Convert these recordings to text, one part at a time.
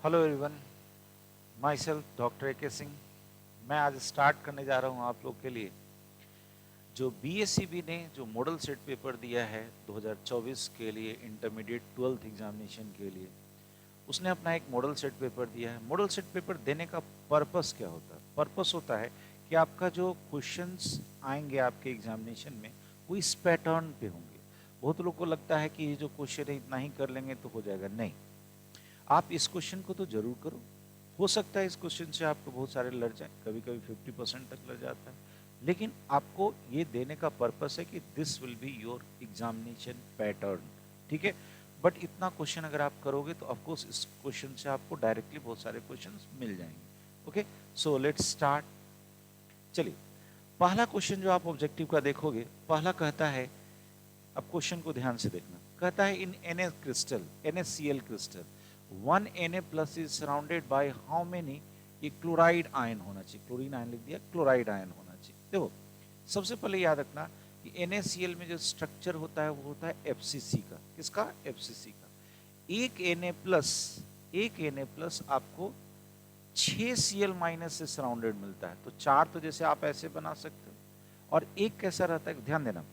Hello everyone, my self doctor A के सिंह। मैं आज स्टार्ट करने जा रहा हूँ आप लोग के लिए जो बीएससीबी ने जो मॉडल सेट पेपर दिया है 2024 के लिए इंटरमीडिएट 12th एग्जामिनेशन के लिए। उसने अपना एक मॉडल सेट पेपर दिया है। मॉडल सेट पेपर देने का पर्पस क्या होता है? पर्पस होता है कि आपका जो क्वेश्चंस आएंगे आपके एग्जामिनेशन में वो इस पैटर्न पे होंगे। बहुत लोगों को लगता है कि ये जो क्वेश्चन है इतना ही कर लेंगे तो हो जाएगा। नहीं, आप इस क्वेश्चन को तो जरूर करो। हो सकता है इस क्वेश्चन से आपको बहुत सारे लड़ जाए, कभी कभी 50% तक लड़ जाता है, लेकिन आपको ये देने का पर्पस है कि this will be your examination pattern. ठीक है, बट इतना क्वेश्चन अगर आप करोगे तो ऑफकोर्स इस क्वेश्चन से आपको डायरेक्टली बहुत सारे क्वेश्चन मिल जाएंगे। Okay, so let's start. चलिए, पहला क्वेश्चन जो आप ऑब्जेक्टिव का देखोगे, पहला कहता है, अब क्वेश्चन को ध्यान से देखना, कहता है इन NaCl crystal 1Na plus is surrounded by how many, ये क्लोराइड आयन होना चाहिए, क्लोरीन आयन लिख दिया, क्लोराइड आयन होना चाहिए। देखो, सबसे पहले याद रखना कि NaCl में जो स्ट्रक्चर होता है वो होता है FCC का। किसका? FCC का। एक Na प्लस आपको 6Cl माइनस से सराउंडेड मिलता है, तो 4 तो जैसे आप ऐसे बना सकते हो, और एक कैसा रहता है, ध्यान देना,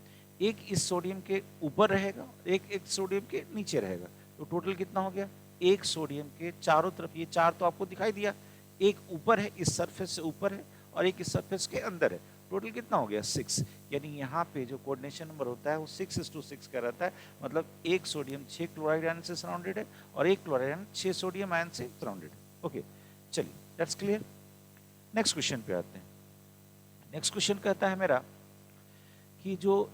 एक इस सोडियम के ऊपर रहेगा, एक एक सोडियम के नीचे रहेगा, तो टोटल कितना हो गया? एक सोडियम के चारों तरफ, ये 4 तो आपको दिखाई दिया, एक ऊपर है, इस सरफेस से ऊपर है, और एक इस सरफेस के अंदर है। टोटल कितना हो गया? 6। यानी यहाँ पे जो कोऑर्डिनेशन नंबर होता है वो 6:6 का रहता है। मतलब एक सोडियम 6 क्लोराइड आयन से सराउंडेड है और एक क्लोराइड आयन 6 सोडियम आयन से सराउंडेड है। ओके, चलिए, दैट्स क्लियर। नेक्स्ट क्वेश्चन पे आते हैं। नेक्स्ट क्वेश्चन कहता है मेरा कि जो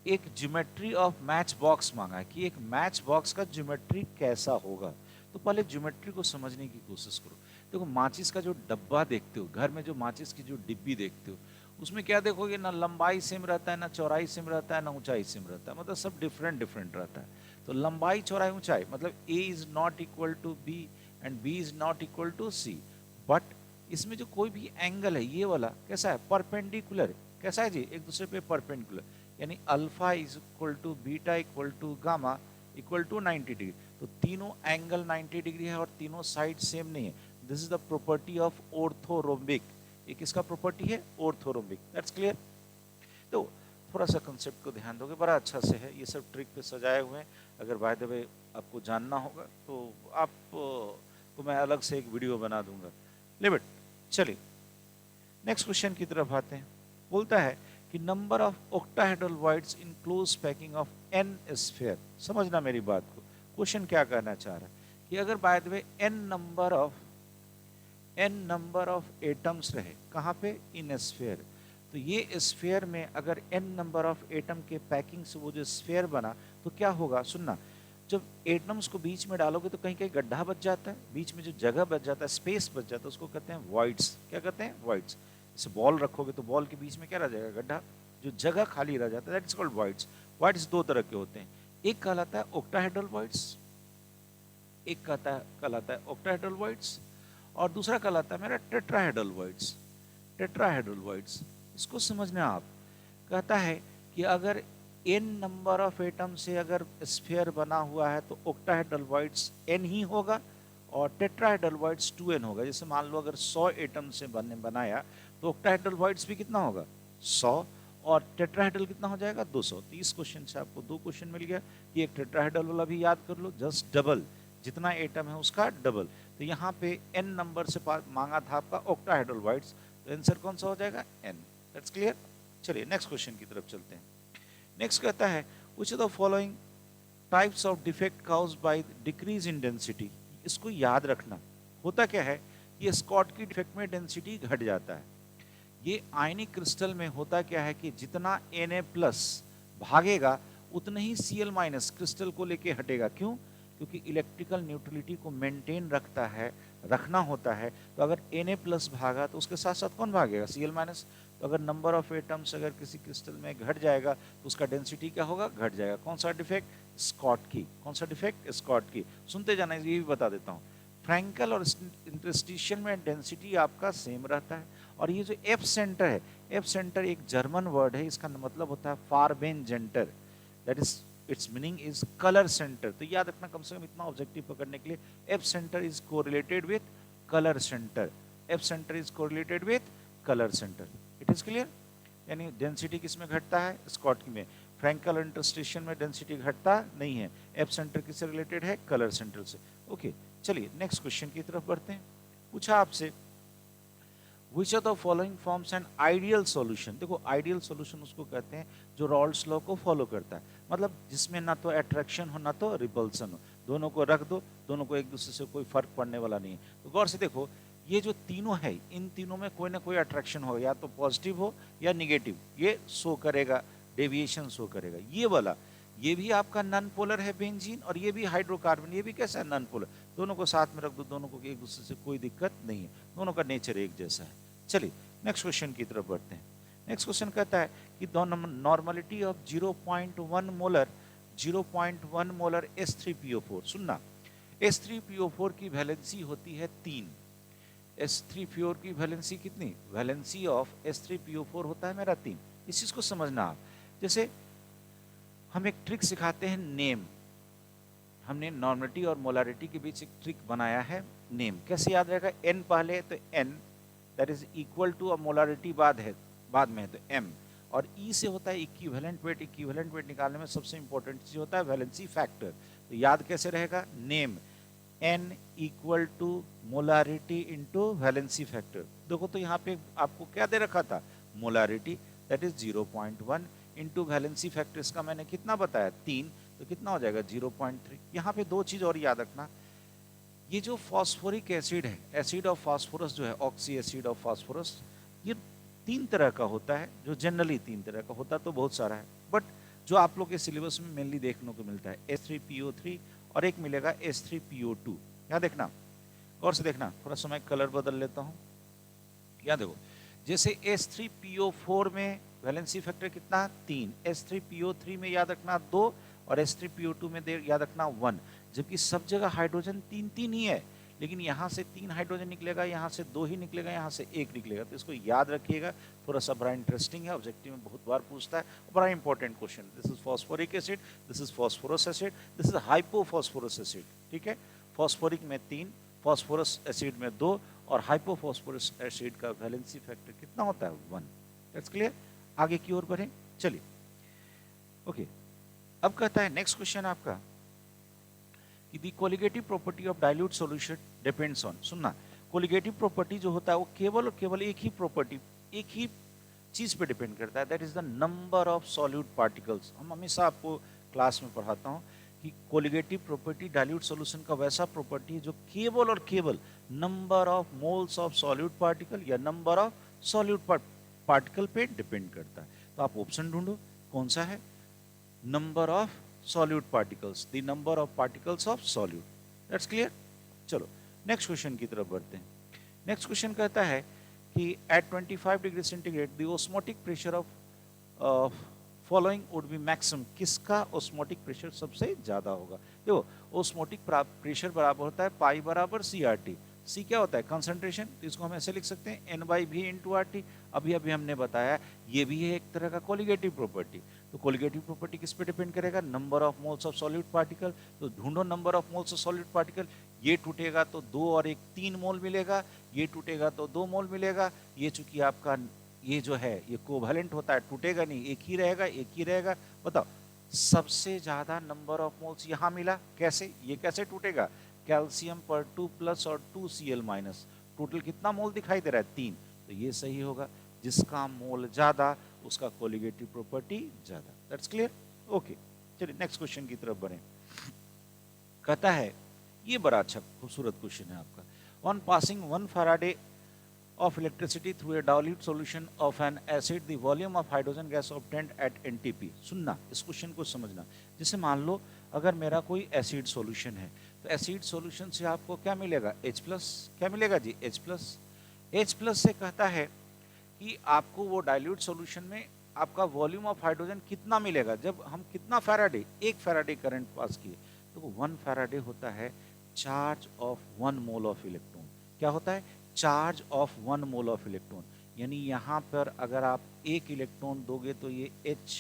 एक ज्योमेट्री ऑफ मैच बॉक्स मांगा है, कि एक मैच बॉक्स का ज्योमेट्री कैसा होगा। तो पहले ज्योमेट्री को समझने की कोशिश करो। देखो, माचिस का जो डब्बा देखते हो, घर में जो माचिस की जो डिब्बी देखते हो, उसमें क्या देखोगे? ना लंबाई सेम रहता है, ना चौड़ाई सेम रहता है, ना ऊंचाई सेम रहता है, मतलब सब डिफरेंट डिफरेंट रहता है। तो लंबाई, चौड़ाई, ऊंचाई, मतलब A is not equal to B and B is not equal to C. But इसमें जो कोई भी एंगल है, ये वाला कैसा है? परपेंडिकुलर। कैसा है जी? एक दूसरे पे परपेंडिकुलर, यानी alpha is equal to beta equal to gamma equal to 90 degree. तो तीनों एंगल 90 डिग्री है और तीनों साइड सेम नहीं है। This is the property of orthorhombic. ये किसका प्रॉपर्टी है? ऑर्थोरोम्बिक। That's clear. तो थोड़ा सा कंसेप्ट को ध्यान दोगे, बड़ा अच्छा से है, ये सब ट्रिक पे सजाए हुए हैं। अगर बाय द वे आपको जानना होगा तो आप को मैं अलग से एक वीडियो बना दूंगा। लिमिट। चलिए, नेक्स्ट क्वेश्चन की तरफ आते हैं। बोलता है कि number of octahedral voids in close packing of n sphere. समझना मेरी बात को, क्वेश्चन क्या कहना चाह रहा है कि अगर by the way n number of atoms रहे, कहाँ पे? In sphere. तो ये स्फीयर में अगर एन नंबर ऑफ एटम के पैकिंग से वो जो स्फीयर बना, तो क्या होगा? सुनना, जब एटम्स को बीच में डालोगे तो कहीं कहीं गड्ढा बच जाता है, बीच में जो जगह बच जाता है, स्पेस बच जाता है, उसको कहते हैं वॉइड्स। क्या कहते हैं? वॉइड्स। जैसे बॉल रखोगे तो बॉल के बीच में क्या रह जाएगा? गड्ढा। जो जगह खाली रह जाता है, that is called voids. Voids दो तरह के होते हैं, एक कहलाता है ऑक्टाहेड्रल वॉइड्स, एक कहलाता है ऑक्टाहेड्रल वॉइड्स, और दूसरा कहलाता है मेरा टेट्राहेड्रल वॉइड्स। टेट्राहेड्रल वॉइड्स, इसको समझना आप। कहता है कि अगर एन नंबर ऑफ एटम से अगर स्फीयर बना हुआ है तो ऑक्टाहेड्रल वॉइड्स एन ही होगा और टेट्राहेड्रल वॉइड्स 2n होगा। जैसे मान लो अगर 100 एटम से बनाया तो ऑक्टाहेड्रल वॉइड्स भी कितना होगा? 100, और टेट्राहेड्रल कितना हो जाएगा? 200। तो इस क्वेश्चन से आपको 2 क्वेश्चन मिल गया कि एक टेट्राहेड्रल वाला भी याद कर लो, जस्ट डबल, जितना एटम है उसका डबल। तो यहाँ पे n नंबर से मांगा था आपका ऑक्टाहेड्रल वॉइड्स, तो आंसर कौन सा हो जाएगा? n। That's clear. चलिए, नेक्स्ट क्वेश्चन की तरफ चलते हैं। नेक्स्ट कहता है which of the following types of defect caused by decrease in density. इसको याद रखना, होता क्या है कि स्कॉट की डिफेक्ट में डेंसिटी घट जाता है। ये आयनिक क्रिस्टल में होता क्या है कि जितना Na प्लस भागेगा उतना ही Cl माइनस क्रिस्टल को लेके हटेगा। क्यों? क्योंकि इलेक्ट्रिकल न्यूट्रलिटी को मेंटेन रखना होता है। तो अगर Na प्लस भागा तो उसके साथ साथ कौन भागेगा? Cl minus. तो अगर नंबर ऑफ एटम्स अगर किसी क्रिस्टल में घट जाएगा तो उसका डेंसिटी क्या होगा? घट जाएगा। कौन सा डिफेक्ट? स्कॉट की। कौन सा डिफेक्ट? स्कॉट की। सुनते जाना, ये भी बता देता हूँ। फ्रैंकल और इंटरस्टिशियल में डेंसिटी आपका सेम रहता है। और ये जो एफ सेंटर है, एफ सेंटर एक जर्मन वर्ड है, इसका मतलब होता है फारबेन जेंटर, that is its meaning is colour centre. तो याद रखना कम से कम इतना ऑब्जेक्टिव पकड़ने के लिए, F centre is correlated with colour centre, F centre is correlated with colour centre. It is clear? यानी डेंसिटी किस में घटता है? स्कॉटकी में। फ्रैंकल इंटरस्टेशन में डेंसिटी घटता नहीं है। एफ सेंटर किससे रिलेटेड है? कलर सेंटर से। ओके, चलिए नेक्स्ट क्वेश्चन की तरफ बढ़ते हैं। पूछा आपसे Which of the following forms an ideal solution? देखो आइडियल सॉल्यूशन उसको कहते हैं जो रॉल्स लॉ को फॉलो करता है, मतलब जिसमें ना तो अट्रैक्शन हो ना तो रिपल्सन हो, दोनों को रख दो, दोनों को एक दूसरे से कोई फर्क पड़ने वाला नहीं है। तो गौर से देखो, ये जो तीनों है, इन तीनों में कोई ना कोई अट्रैक्शन होगा, या तो पॉजिटिव हो या निगेटिव, ये शो करेगा, डेविएशन शो करेगा। ये वाला, ये भी आपका नॉन पोलर है बेंजीन, और ये भी हाइड्रोकार्बन, ये भी कैसा है? Non polar. दोनों को साथ में रख दो, दोनों को एक दूसरे से कोई दिक्कत नहीं है, दोनों का नेचर एक जैसा है। चलिए नेक्स्ट क्वेश्चन की तरफ बढ़ते हैं। नेक्स्ट क्वेश्चन कहता है कि the normality of 0.1 molar 0.1 molar S3PO4। सुनना, S3PO4 की वैलेंसी होती है 3। S3PO की वैलेंसी कितनी? वैलेंसी ऑफ S3PO4 होता है मेरा 3। इस चीज को समझना आप। जैसे हम एक ट्रिक सिखाते हैं, नेम। हमने नॉर्मलिटी और मोलारिटी के बीच एक ट्रिक बनाया है, नेम। कैसे याद रहेगा? n पहले तो n that is equal to, और मोलारिटी बाद में है तो m, और e से होता है इक्विवेलेंट वेट। इक्विवेलेंट वेट निकालने में सबसे इंपॉर्टेंट चीज होता है वैलेंसी फैक्टर। तो याद कैसे रहेगा? Name n equal to molarity into valency factor. देखो तो यहाँ पे आपको क्या दे रखा था? Molarity that is 0.1 into valency factor, इसका मैंने कितना बताया? 3। तो कितना हो जाएगा? 0.3। यहाँ पे दो चीज और याद रखना, ये जो फॉस्फोरिक एसिड है, एसिड ऑफ फास्फोरस जो है, ऑक्सी एसिड ऑफ फास्फोरस, ये 3 तरह का होता है। जो जनरली 3 तरह का होता तो बहुत सारा है, बट जो आप लोग के सिलेबस में मेनली देखने को मिलता है S3PO3, और एक मिलेगा S3PO2। यहाँ देखना, और से देखना, थोड़ा सा मैं कलर बदल लेता हूँ। यहाँ देखो, जैसे S3PO4 में वैलेंसी फैक्टर कितना? 3। S3PO3 में याद रखना 2, और S3PO2 में याद रखना 1। जबकि सब जगह हाइड्रोजन 3 ही है, लेकिन यहाँ से 3 हाइड्रोजन निकलेगा, यहाँ से 2 ही निकलेगा, यहाँ से 1 निकलेगा। तो इसको याद रखिएगा, थोड़ा सा बड़ा इंटरेस्टिंग है, ऑब्जेक्टिव में बहुत बार पूछता है, बड़ा important question. This is phosphoric acid, this is phosphorous acid, this is hypophosphorous acid. ठीक है, फॉस्फोरिक में 3, फॉस्फोरस एसिड में 2, और हाइपोफॉस्फोरस एसिड का वैलेंसी फैक्टर कितना होता है? 1। That's clear? आगे की ओर बढ़े, चलिए। ओके, अब कहता है नेक्स्ट क्वेश्चन आपका कि the colligative property of dilute solution depends on. सुनना, कोलिगेटिव प्रॉपर्टी जो होता है वो केवल और केवल एक ही प्रॉपर्टी, एक ही चीज पे डिपेंड करता है, that is the number of solute particles. हम हमेशा आपको क्लास में पढ़ाता हूँ कि कोलिगेटिव प्रॉपर्टी डाइल्यूट सॉल्यूशन का वैसा प्रॉपर्टी है जो केवल और केवल number of moles of solute particle या नंबर ऑफ सॉल्यूट पार्टिकल पे डिपेंड करता है। तो आप ऑप्शन ढूंढो, कौन सा है? Number of solute particles, the number of particles of solute. That's clear? चलो नेक्स्ट क्वेश्चन की तरफ बढ़ते हैं। नेक्स्ट क्वेश्चन कहता है कि at 25 degree centigrade the osmotic pressure of following would be maximum। किसका osmotic pressure सबसे ज्यादा होगा? देखो, osmotic pressure बराबर होता है पाई बराबर CRT। सी क्या होता है? कंसंट्रेशन। तो इसको हम ऐसे लिख सकते हैं N/V इंटू RT। अभी हमने बताया ये भी है एक तरह का कोलिगेटिव प्रॉपर्टी। तो कोलिगेटिव प्रॉपर्टी किस पे डिपेंड करेगा? Number of moles of solute particle. तो ढूंढो number of moles of solute particle. ये टूटेगा तो 2 और 1 3 मोल मिलेगा, ये टूटेगा तो 2 मोल मिलेगा। ये चूंकि आपका ये जो है ये कोवैलेंट होता है, टूटेगा नहीं, एक ही रहेगा। बताओ, सबसे ज्यादा नंबर ऑफ मोल्स यहाँ मिला, कैसे? ये कैसे टूटेगा? कैल्शियम पर 2+ और 2Cl-। टोटल कितना मोल दिखाई दे रहा है? 3। तो ये सही होगा, जिसका मोल ज्यादा उसका कोलिगेटिव प्रॉपर्टी ज्यादा। That's clear? ओके, चलिए नेक्स्ट क्वेश्चन की तरफ बढ़ें। कहता है, ये बड़ा अच्छा खूबसूरत क्वेश्चन है आपका। On passing 1 Faraday of electricity through a dilute solution of an acid, the volume of hydrogen gas obtained at NTP। सुनना, इस क्वेश्चन को समझना। जैसे मान लो अगर मेरा कोई एसिड सॉल्यूशन है, तो एसिड सॉल्यूशन से आपको क्या मिलेगा? H+। क्या मिलेगा जी? H+। से कहता है कि आपको वो डाइल्यूट सॉल्यूशन में आपका वॉल्यूम ऑफ हाइड्रोजन कितना मिलेगा? जब हम कितना फैराडे, 1 फैराडे करंट पास किए, तो 1 फैराडे होता है charge of 1 mole of electron. क्या होता है? Charge of 1 mole of electron. यानी यहाँ पर अगर आप 1 इलेक्ट्रॉन दोगे तो ये H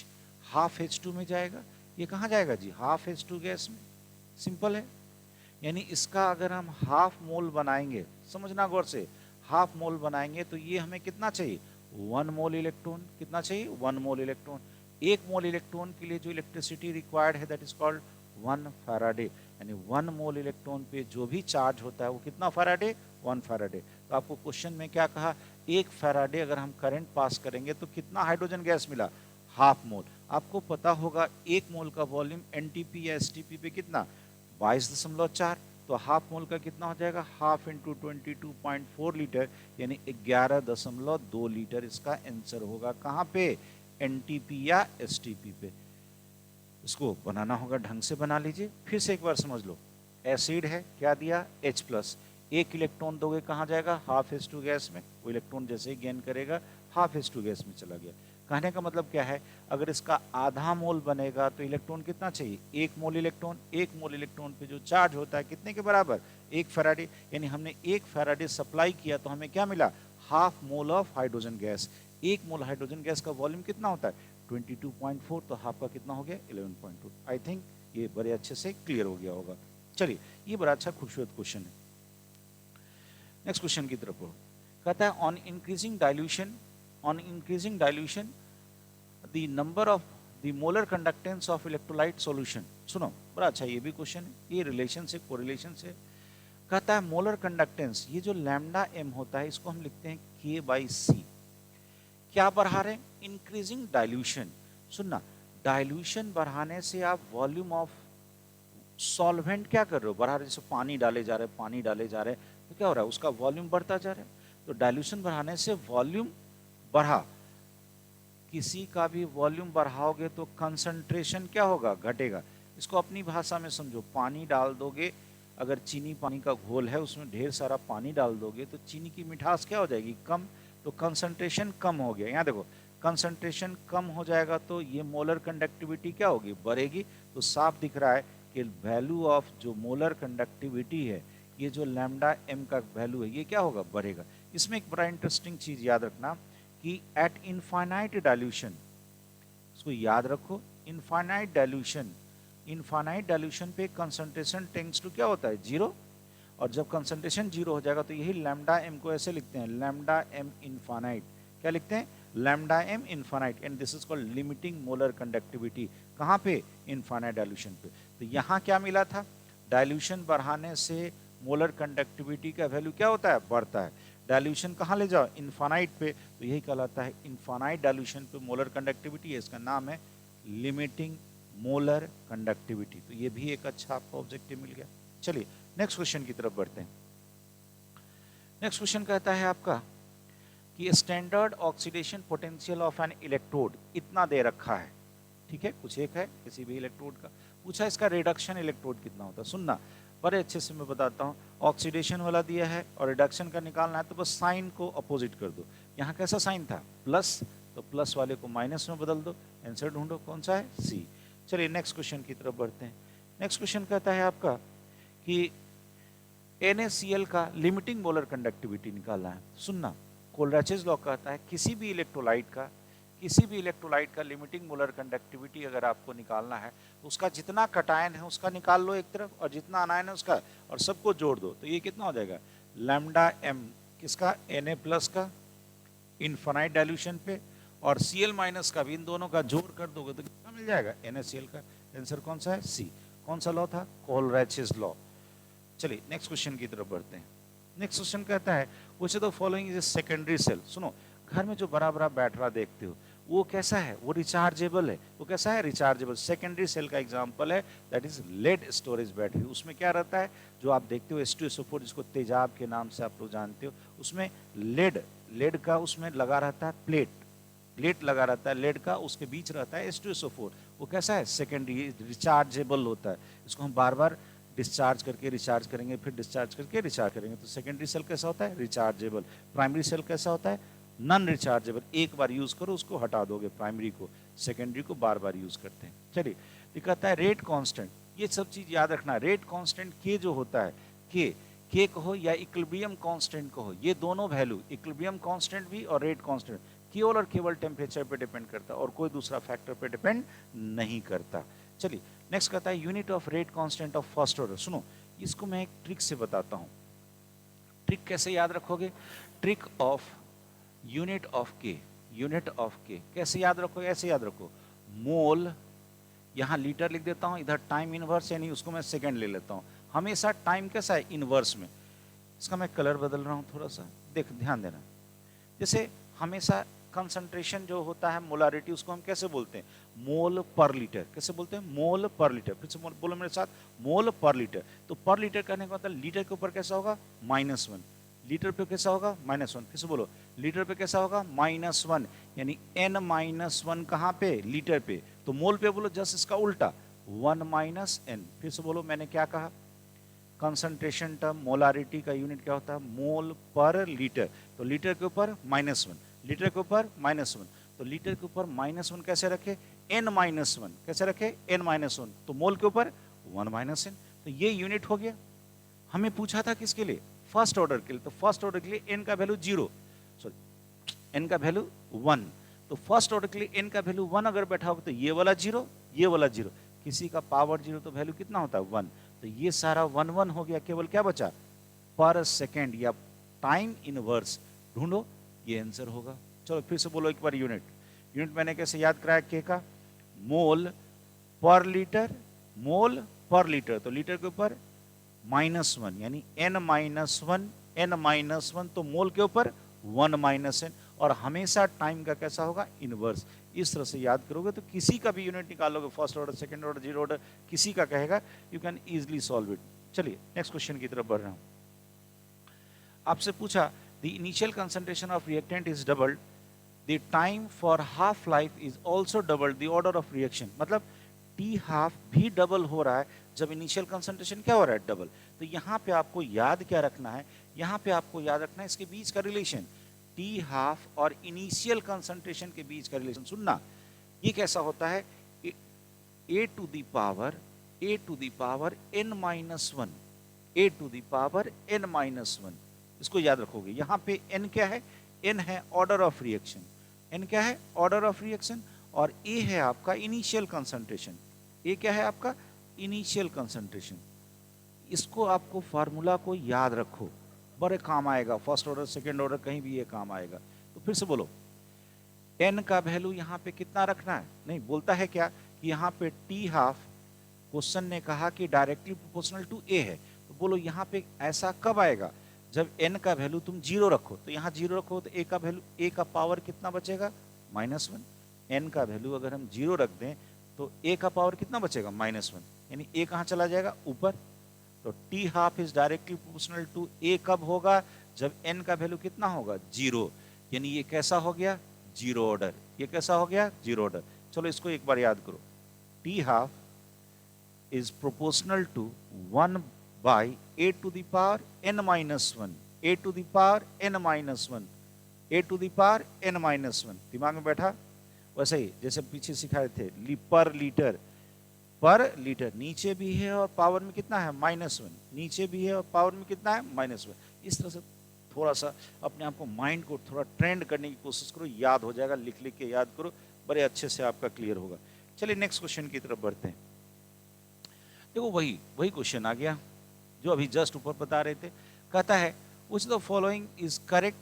½ H2 में जाएगा, ये कहाँ जाएगा जी, हाफ H2 गैस में, सिंपल है। यानी इसका अगर हम हाफ मोल बनाएंगे, समझना गौर से, हाफ मोल बनाएंगे तो ये हमें कितना चाहिए, 1 मोल इलेक्ट्रॉन। कितना चाहिए, 1 मोल इलेक्ट्रॉन। 1 मोल इलेक्ट्रॉन के लिए जो इलेक्ट्रिसिटी रिक्वायर्ड है दैट इज कॉल्ड 1 फैराडे। यानी 1 मोल इलेक्ट्रॉन पे जो भी चार्ज होता है वो कितना फैराडे, 1 फैराडे। तो आपको क्वेश्चन में क्या कहा, 1 फैराडे अगर हम करंट पास करेंगे तो कितना हाइड्रोजन गैस मिला, हाफ मोल। आपको पता होगा 1 मोल का वॉल्यूम एनटीपी या एसटीपी पे कितना, 22.4। तो हाफ मोल का कितना हो जाएगा, हाफ इंटू 22.4 लीटर, यानी 11.2 लीटर इसका आंसर होगा। कहाँ पे, एनटीपी या एसटीपी पे। इसको बनाना होगा, ढंग से बना लीजिए। फिर से एक बार समझ लो, एसिड है, क्या दिया, H प्लस। 1 इलेक्ट्रॉन दोगे कहाँ जाएगा, हाफ H2 गैस में। वो इलेक्ट्रॉन जैसे ही गेन करेगा हाफ H2 गैस में चला गया। कहने का मतलब क्या है, अगर इसका आधा मोल बनेगा तो इलेक्ट्रॉन कितना चाहिए, 1 मोल इलेक्ट्रॉन। 1 मोल इलेक्ट्रॉन पे जो चार्ज होता है कितने के बराबर, 1 फैराडे। यानी हमने 1 फैराडे सप्लाई किया तो हमें क्या मिला, half mole of hydrogen gas. 1 mole hydrogen gas का वॉल्यूम कितना होता है, 22.4, तो हाफ का कितना हो गया, 11.2। आई थिंक ये बड़े अच्छे से क्लियर हो गया होगा। चलिए, ये बड़ा अच्छा खूबसूरत क्वेश्चन है। नेक्स्ट क्वेश्चन की तरफ पढ़ो। कहता है on increasing dilution the number of the molar conductance of electrolyte solution. सुनो, बड़ा अच्छा ये भी क्वेश्चन है, ये रिलेशन से, कोरिलेशन से। कहता है मोलर कंडक्टेंस, ये जो लैम्डा m होता है इसको हम लिखते हैं K/C। क्या बढ़ा रहे हैं, इंक्रीजिंग डाइल्यूशन। सुनना, डाइल्यूशन बढ़ाने से आप वॉल्यूम ऑफ सॉल्वेंट क्या कर रहे हो, बढ़ा रहे। जैसे पानी डाले जा रहे हैं, पानी डाले जा रहे हैं, तो क्या हो रहा है, उसका वॉल्यूम बढ़ता जा रहा है। तो डाइल्यूशन बढ़ाने से वॉल्यूम बढ़ा। किसी का भी वॉल्यूम बढ़ाओगे तो कंसंट्रेशन क्या होगा, घटेगा। इसको अपनी भाषा में समझो, पानी डाल दोगे, अगर चीनी पानी का घोल है उसमें ढेर सारा पानी डाल दोगे तो चीनी की मिठास क्या हो जाएगी, कम। तो कंसंट्रेशन कम हो गया। यहाँ देखो, कंसंट्रेशन कम हो जाएगा तो ये मोलर कंडक्टिविटी क्या होगी, बढ़ेगी। तो साफ दिख रहा है कि वैल्यू ऑफ जो मोलर कंडक्टिविटी है, ये जो लैम्डा m का वैल्यू है, ये क्या होगा, बढ़ेगा। इसमें एक बड़ा इंटरेस्टिंग चीज याद रखना कि एट इनफाइनाइट डाइल्यूशन, इसको याद रखो, इनफाइनाइट डाइल्यूशन पे कंसंट्रेशन टेंड्स टू क्या होता है, 0। और जब कंसंट्रेशन 0 हो जाएगा तो यही लैम्डा m को ऐसे लिखते हैं, लैम्डा m इनफाइनाइट। क्या लिखते हैं, lambda m infinite. And this is called limiting molar conductivity. कहाँ पे, इनफाइनाइट डाइल्यूशन पे। तो यहाँ क्या मिला था, डाइल्यूशन बढ़ाने से मोलर कंडक्टिविटी का वैल्यू क्या होता है, बढ़ता है। डाइल्यूशन कहाँ ले जाओ, इनफाइनाइट पे, तो यही कहलाता है इनफाइनाइट डाइल्यूशन पे मोलर कंडक्टिविटी है, इसका नाम है लिमिटिंग मोलर कंडक्टिविटी। तो ये भी एक अच्छा आपको ऑब्जेक्टिव मिल गया। चलिए नेक्स्ट क्वेश्चन की तरफ बढ़ते हैं। नेक्स्ट क्वेश्चन कहता है आपका कि standard oxidation potential of N electrode इतना दे रखा है, ठीक है, कुछ एक है किसी भी इलेक्ट्रोड का। पूछा इसका रिडक्शन इलेक्ट्रोड कितना होता है। सुनना, बड़े अच्छे से मैं बताता हूँ। ऑक्सीडेशन वाला दिया है और रिडक्शन का निकालना है तो बस साइन को अपोजिट कर दो। यहाँ कैसा साइन था, प्लस, तो प्लस वाले को माइनस में बदल दो। आंसर ढूंढो, कौन सा है, सी। चलिए नेक्स्ट क्वेश्चन की तरफ बढ़ते हैं। नेक्स्ट क्वेश्चन कहता है आपका कि NaCl का लिमिटिंग मोलर कंडक्टिविटी निकालना है। सुनना, कोलराचेज लॉ कहता है किसी भी इलेक्ट्रोलाइट का लिमिटिंग मोलर कंडक्टिविटी अगर आपको निकालना है तो उसका जितना कटायन है उसका निकाल लो एक तरफ, और जितना अनायन है उसका, और सबको जोड़ दो। तो ये कितना हो जाएगा, लैम्डा m किसका, Na प्लस का इनफाइनाइट डाइल्यूशन पे, और Cl माइनस का भी, इन दोनों का जोड़ कर दोगे तो कितना मिल जाएगा, NaCl का। आंसर कौन सा है, सी। कौन सा लॉ था, कोलराचेज लॉ। चलिए नेक्स्ट क्वेश्चन की तरफ बढ़ते हैं। नेक्स्ट क्वेश्चन कहता है which of the following is secondary cell. सुनो, घर में जो बड़ा बड़ा बैटरा देखते हो वो कैसा है, वो रिचार्जेबल है। वो कैसा है, रिचार्जेबल। सेकेंडरी सेल का एग्जांपल है that is lead storage battery. उसमें क्या रहता है, जो आप देखते हो H2SO4 जिसको तेजाब के नाम से आप लोग जानते हो, उसमें लेड का उसमें लगा रहता है प्लेट लगा रहता है लेड का, उसके बीच रहता है H2SO4। वो कैसा है, सेकेंडरी, रिचार्जेबल होता है। इसको हम बार बार डिस्चार्ज करके रिचार्ज करेंगे, फिर डिस्चार्ज करके रिचार्ज करेंगे। तो सेकेंडरी सेल कैसा होता है, रिचार्जेबल। प्राइमरी सेल कैसा होता है, नॉन रिचार्जेबल। एक बार यूज करो उसको हटा दोगे, प्राइमरी को। सेकेंडरी को बार बार यूज करते हैं। चलिए, ये कहता है रेट कांस्टेंट। ये सब चीज याद रखना, रेट कांस्टेंट के जो होता है, के कहो या इक्विलिब्रियम कांस्टेंट कहो, ये दोनों वैल्यू, इक्विलिब्रियम कांस्टेंट भी और रेट कांस्टेंट, केवल और केवल टेम्परेचर पे डिपेंड करता है और कोई दूसरा फैक्टर पे डिपेंड नहीं करता। चलिए नेक्स्ट कहता है unit of rate constant of first order. सुनो, इसको मैं एक ट्रिक से बताता हूँ। ट्रिक कैसे याद रखोगे? ट्रिक ऑफ यूनिट ऑफ के, यूनिट ऑफ के कैसे याद रखोगे? ऐसे याद रखो, मोल, यहाँ लीटर लिख देता हूँ, इधर टाइम इनवर्स यानी उसको मैं सेकंड ले लेता हूँ। हमेशा टाइम कैसा है? इनवर्स में। इसका मैं कलर बदल रहा हूँ थोड़ा सा, देख ध्यान देना। जैसे हमेशा कंसंट्रेशन जो होता है, मोलारिटी, उसको हम कैसे बोलते हैं? मोल पर लीटर। कैसे बोलते हैं? मोल पर लीटर। फिर से बोलो मेरे साथ, मोल पर लीटर। तो पर लीटर कहने का मतलब लीटर के ऊपर कैसा होगा? -1। लीटर पे कैसा होगा? -1। फिर से बोलो, लीटर पे कैसा होगा? -1, यानी n-1 कहाँ पे? लीटर पे। तो मोल पे बोलो जस्ट इसका उल्टा, 1 - n। फिर से बोलो, मैंने क्या कहा? कंसंट्रेशन टर्म, मोलारिटी का यूनिट क्या होता है? मोल पर लीटर। तो लीटर के ऊपर -1, लीटर के ऊपर -1। तो लीटर के ऊपर -1 कैसे रखे? n-1। कैसे रखे? n-1। तो मोल के ऊपर 1 - n। तो ये यूनिट हो गया। हमें पूछा था किसके लिए? फर्स्ट ऑर्डर के लिए। तो फर्स्ट ऑर्डर के लिए n का वैल्यू 0, सॉरी n का वैल्यू 1। तो फर्स्ट ऑर्डर के लिए n का वैल्यू 1 अगर बैठा होगा तो ये वाला 0, ये वाला 0, किसी का पावर 0 तो वैल्यू कितना होता है? 1। तो ये सारा 1 1 हो गया, केवल क्या बचा? पर सेकेंड या टाइम इनवर्स। ढूंढो, ये आंसर होगा। चलो फिर से बोलो एक बार यूनिट। यूनिट मैंने कैसे याद कराया? के का मोल पर लीटर, मोल पर लीटर। तो लीटर के ऊपर -1 यानी n-1, n-1। तो मोल के ऊपर 1 - n। और हमेशा टाइम का कैसा होगा? इनवर्स। इस तरह से याद करोगे तो किसी का भी यूनिट निकालोगे, first order, second order, zero order, किसी का कहेगा, you can easily solve it. चलिए नेक्स्ट क्वेश्चन की तरफ बढ़ रहा हूं। आपसे पूछा the initial concentration of reactant is doubled, the time for half life is also doubled, the order of reaction. मतलब टी हाफ भी डबल हो रहा है जब इनिशियल कंसंट्रेशन क्या हो रहा है? डबल। तो यहाँ पे आपको याद क्या रखना है? यहाँ पे आपको याद रखना है इसके बीच का रिलेशन, टी हाफ और इनिशियल कंसंट्रेशन के बीच का रिलेशन। सुनना, ये कैसा होता है? a to the power n-1, a to the power n-1। इसको याद रखोगे। यहाँ पे n क्या है? n है ऑर्डर ऑफ रिएक्शन। n क्या है? Order of reaction. और a है आपका इनिशियल कंसंट्रेशन। a क्या है आपका? Initial concentration. इसको आपको फार्मूला को याद रखो, बड़े काम आएगा। फर्स्ट ऑर्डर, सेकंड ऑर्डर, कहीं भी ये काम आएगा। तो फिर से बोलो, n का वैल्यू यहाँ पे कितना रखना है? नहीं, बोलता है क्या कि यहाँ पे टी हाफ, क्वेश्चन ने कहा कि डायरेक्टली प्रोपोर्शनल टू a है। तो बोलो यहाँ पे ऐसा कब आएगा? जब n का वैल्यू तुम 0 रखो। तो यहाँ 0 रखो तो a का वैल्यू, a का पावर कितना बचेगा? -1। n का वैल्यू अगर हम 0 रख दें तो a का पावर कितना बचेगा? -1। यानी a कहाँ चला जाएगा? ऊपर। तो t half is directly proportional to a कब होगा? जब n का वैल्यू कितना होगा? 0। यानी ये कैसा हो गया? Zero order. ये कैसा हो गया? Zero order. चलो इसको एक बार याद करो, t half is proportional to 1 by a to the power n-1, a to the power n-1, a to the power n-1। दिमाग में बैठा? वैसे ही जैसे पीछे सिखाए थे, पर लीटर, पर लीटर नीचे भी है और पावर में कितना है? -1। नीचे भी है और पावर में कितना है? -1। इस तरह से थोड़ा सा अपने आप को, माइंड को थोड़ा ट्रेंड करने की कोशिश करो, याद हो जाएगा। लिख लिख के याद करो, बड़े अच्छे से आपका क्लियर होगा। चलिए नेक्स्ट क्वेश्चन की तरफ बढ़ते हैं। देखो वही क्वेश्चन आ गया जो अभी जस्ट ऊपर बता रहे थे। कहता है which the following is correct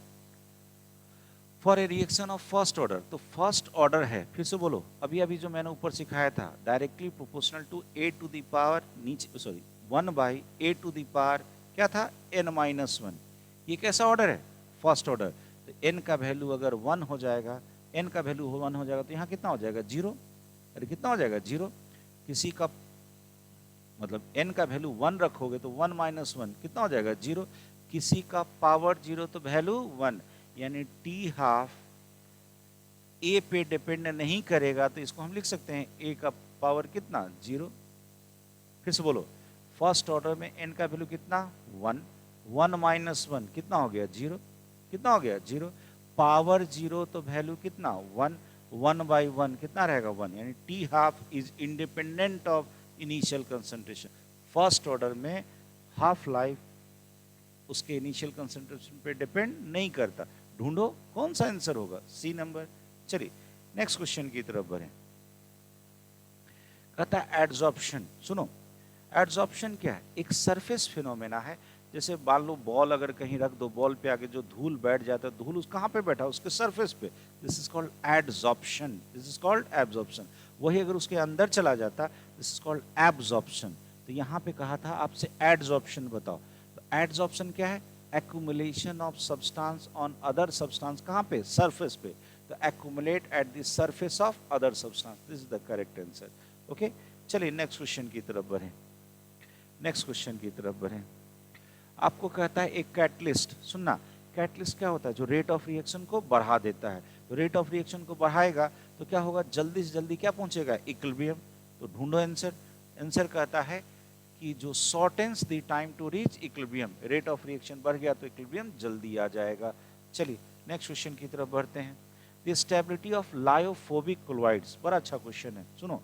for a reaction of first order. तो फर्स्ट ऑर्डर है, फिर से बोलो, अभी जो मैंने ऊपर सिखाया था, directly proportional to a to the power, नीचे sorry 1 by a to the power क्या था? n-1। ये कैसा ऑर्डर है? First order. तो n का वैल्यू अगर 1 हो जाएगा, n का वैल्यू 1 हो जाएगा तो यहाँ कितना हो जाएगा? 0। अरे कितना हो जाएगा? 0। किसी का मतलब n का वैल्यू 1 रखोगे तो 1 - 1 कितना हो जाएगा? 0। किसी का पावर 0 तो वैल्यू 1। यानी टी हाफ a पे डिपेंड नहीं करेगा, तो इसको हम लिख सकते हैं a का पावर कितना? 0। फिर से बोलो, फर्स्ट ऑर्डर में n का वैल्यू कितना? 1, 1 - 1 कितना हो गया? 0। कितना हो गया? 0। पावर 0 तो वैल्यू कितना? 1, 1 बाई 1 कितना रहेगा? 1। यानी t half is independent of initial concentration. First order में हाफ लाइफ उसके इनिशियल कंसंट्रेशन पे डिपेंड नहीं करता। ढूंढो कौन सा आंसर होगा? C number. चलिए नेक्स्ट क्वेश्चन की तरफ बढ़ें। कहता है एड्सॉर्प्शन। सुनो, एड्सॉर्प्शन क्या है? एक सरफेस फिनोमेना है। जैसे मान लो बॉल अगर कहीं रख दो, बॉल पे आगे जो धूल बैठ जाता है, धूल उस कहाँ पे बैठा, उसके सरफेस पे, this is called adsorption, this is called absorption. वही अगर उसके अंदर चला जाता, दिस इज कॉल्ड एब्जॉर्प्शन। तो यहाँ पे कहा था आपसे एड्सॉर्प्शन बताओ। तो एड्सॉर्प्शन क्या है? Accumulation of substance on other substance, कहाँ पे? सरफेस पे। तो accumulate at the surface of other substance, this is the correct answer. Okay, चलिए नेक्स्ट क्वेश्चन की तरफ बढ़ें। नेक्स्ट क्वेश्चन की तरफ बढ़ें। आपको कहता है एक कैटलिस्ट, सुनना, कैटलिस्ट क्या होता है? जो रेट ऑफ रिएक्शन को बढ़ा देता है। तो रेट ऑफ रिएक्शन को बढ़ाएगा तो क्या होगा? जल्दी से जल्दी क्या पहुंचेगा? इक्विलिब्रियम। तो ढूंढो आंसर। आंसर कहता है कि जो shortens the time to reach equilibrium, rate of reaction बढ़ गया तो इक्विलिब्रियम जल्दी आ जाएगा। चलिए नेक्स्ट क्वेश्चन की तरफ बढ़ते हैं। The stability of lyophobic chlorides, बड़ा अच्छा क्वेश्चन है। सुनो,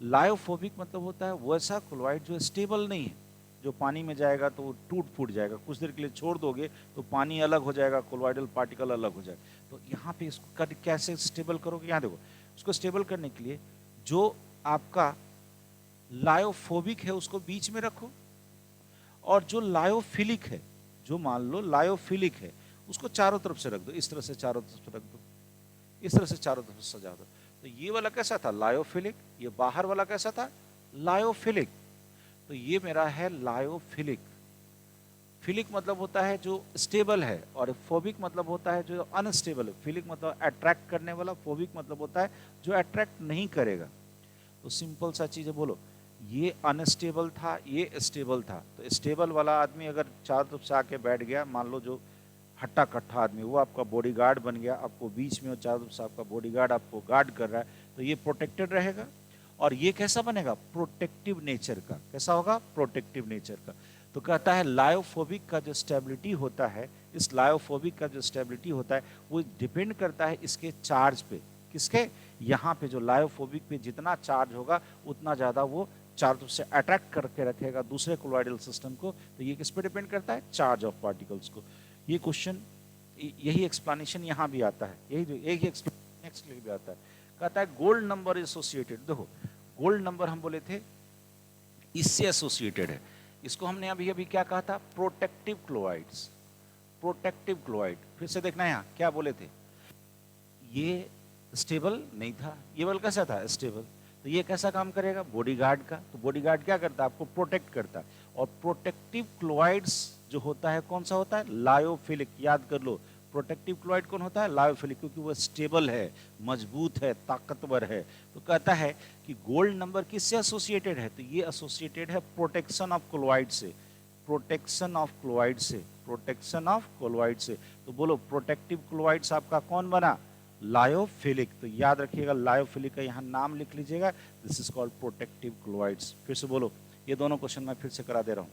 लायोफोबिक मतलब होता है वैसा क्लोराइड जो स्टेबल नहीं है, जो पानी में जाएगा तो वो टूट फूट जाएगा, कुछ देर के लिए छोड़ दोगे तो पानी अलग हो जाएगा, कोलॉइडल पार्टिकल अलग हो जाएगा। तो यहाँ पे इसको कैसे स्टेबल करोगे? यहाँ देखो, उसको स्टेबल करने के लिए जो आपका लायोफोबिक है उसको बीच में रखो, और जो लायोफिलिक है, जो मान लो लायोफिलिक है, उसको चारों तरफ से रख दो। इस तरह से चारों तरफ से रख दो, इस तरह से चारों तरफ से सजा दो। तो ये वाला कैसा था? लायोफिलिक। ये बाहर वाला कैसा था? लायोफिलिक। तो ये मेरा है लायोफिलिक। फिलिक मतलब होता है जो स्टेबल है, और फोबिक मतलब होता है जो अनस्टेबल है। फिलिक मतलब अट्रैक्ट करने वाला, फोबिक मतलब होता है जो अट्रैक्ट नहीं करेगा। तो सिंपल सा चीज़ है, बोलो, ये अनस्टेबल था, ये स्टेबल था। तो स्टेबल वाला आदमी अगर चारों तरफ से आके बैठ गया, मान लो जो हट्टा कट्ठा आदमी, वो आपका बॉडीगार्ड बन गया, आपको बीच में और चारों तरफ से आपका बॉडीगार्ड आपको गार्ड कर रहा है, तो ये प्रोटेक्टेड रहेगा। और ये कैसा बनेगा? प्रोटेक्टिव नेचर का। कैसा होगा? प्रोटेक्टिव नेचर का। तो कहता है लायोफोबिक का जो स्टेबिलिटी होता है, इस लायोफोबिक का जो स्टेबिलिटी होता है वो डिपेंड करता है इसके चार्ज पे। किसके? यहाँ पे जो लायोफोबिक पे जितना चार्ज होगा उतना ज़्यादा वो चार्ज से अट्रैक्ट करके रखेगा दूसरे कोलॉइडल सिस्टम को। तो ये किस पे डिपेंड करता है? चार्ज ऑफ पार्टिकल्स को। ये क्वेश्चन, यही एक्सप्लेनेशन यहाँ भी आता है, यही एक्सप्लेनेशन भी आता है। कहता है गोल्ड नंबर एसोसिएटेड। देखो, गोल्ड नंबर हम बोले थे इससे एसोसिएटेड है। इसको हमने अभी अभी क्या कहा था? Protective chlorides. प्रोटेक्टिव क्लोराइड, फिर से देखना यहाँ क्या बोले थे। ये स्टेबल नहीं था, ये वाला कैसा था? स्टेबल। तो ये कैसा काम करेगा? बॉडीगार्ड का। तो बॉडीगार्ड क्या करता है? आपको प्रोटेक्ट करता है। और प्रोटेक्टिव क्लोराइड्स जो होता है कौन सा होता है? लायोफिलिक। याद कर लो, प्रोटेक्टिव क्लोराइड कौन होता है? लायोफिलिक, क्योंकि वो स्टेबल है, मजबूत है, ताकतवर है। तो कहता है कि गोल्ड नंबर किससे एसोसिएटेड है? तो ये एसोसिएटेड है प्रोटेक्शन ऑफ क्लोराइड से। प्रोटेक्शन ऑफ क्लोराइड से, प्रोटेक्शन ऑफ क्लोराइड से। तो बोलो, प्रोटेक्टिव क्लोराइड्स आपका कौन बना? लायोफिलिक। तो याद रखिएगा, लायोफिलिक का यहाँ नाम लिख लीजिएगा, this is called protective chlorides. फिर से बोलो, ये दोनों क्वेश्चन मैं फिर से करा दे रहा हूँ।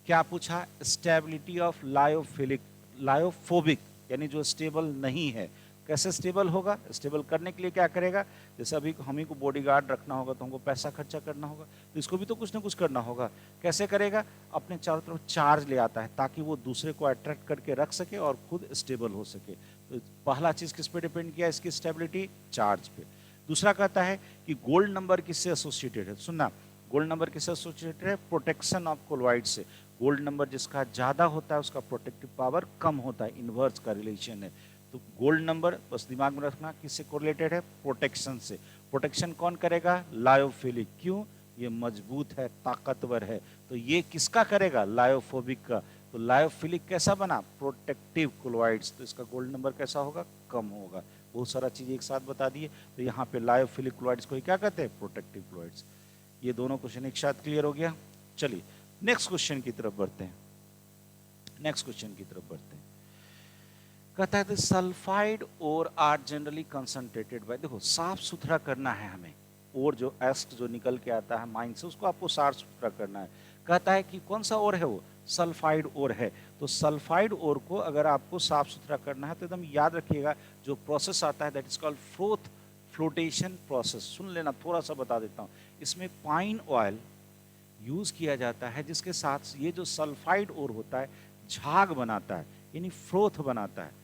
क्या पूछा? स्टेबिलिटी ऑफ लायोफिलिक, लायोफोबिक, यानी जो स्टेबल नहीं है। कैसे स्टेबल होगा? स्टेबल करने के लिए क्या करेगा? जैसे अभी हम ही को बॉडीगार्ड रखना होगा तो हमको पैसा खर्चा करना होगा, तो इसको भी तो कुछ ना कुछ करना होगा। कैसे करेगा? अपने चारों तरफ चार्ज ले आता है ताकि वो दूसरे को अट्रैक्ट करके रख सके और खुद स्टेबल हो सके। तो पहला चीज किस पे डिपेंड किया? इसकी स्टेबिलिटी, चार्ज पे। दूसरा कहता है कि गोल्ड नंबर किससे एसोसिएटेड है? सुनना, गोल्ड नंबर किससे एसोसिएटेड है? प्रोटेक्शन ऑफ क्लोराइड से। गोल्ड नंबर जिसका ज्यादा होता है उसका प्रोटेक्टिव पावर कम होता है, इनवर्स का रिलेशन है। तो गोल्ड नंबर बस दिमाग में रखना किससे कोरिलेटेड है? प्रोटेक्शन से। प्रोटेक्शन कौन करेगा? लायोफिलिक। क्यों? ये मजबूत है, ताकतवर है। तो ये किसका करेगा? लायोफोबिक का। तो लायोफिलिक कैसा बना? Protective chlorides. तो इसका गोल्ड नंबर कैसा होगा? कम होगा। बहुत सारा चीज एक साथ बता दिए। तो यहाँ पे लायोफिलिक क्लोराइड्स को क्या कहते हैं? Protective chlorides. ये दोनों क्वेश्चन एक साथ क्लियर हो गया। चलिए नेक्स्ट क्वेश्चन की तरफ बढ़ते हैं। नेक्स्ट क्वेश्चन की तरफ बढ़ते हैं। कहता है सल्फाइड और आर जनरली कंसंट्रेटेड बाय। देखो, साफ सुथरा करना है हमें, और जो एस्ट जो निकल के आता है माइंड से उसको आपको साफ सुथरा करना है। कहता है कि कौन सा और है? वो सल्फाइड और है। तो सल्फाइड और को अगर आपको साफ सुथरा करना है तो एकदम याद रखिएगा, जो प्रोसेस आता है that is called flotation process. सुन लेना, थोड़ा सा बता देता हूँ। इसमें पाइन ऑयल यूज किया जाता है, जिसके साथ ये जो सल्फाइड और होता है झाग बनाता है, यानी फ्रोथ बनाता है।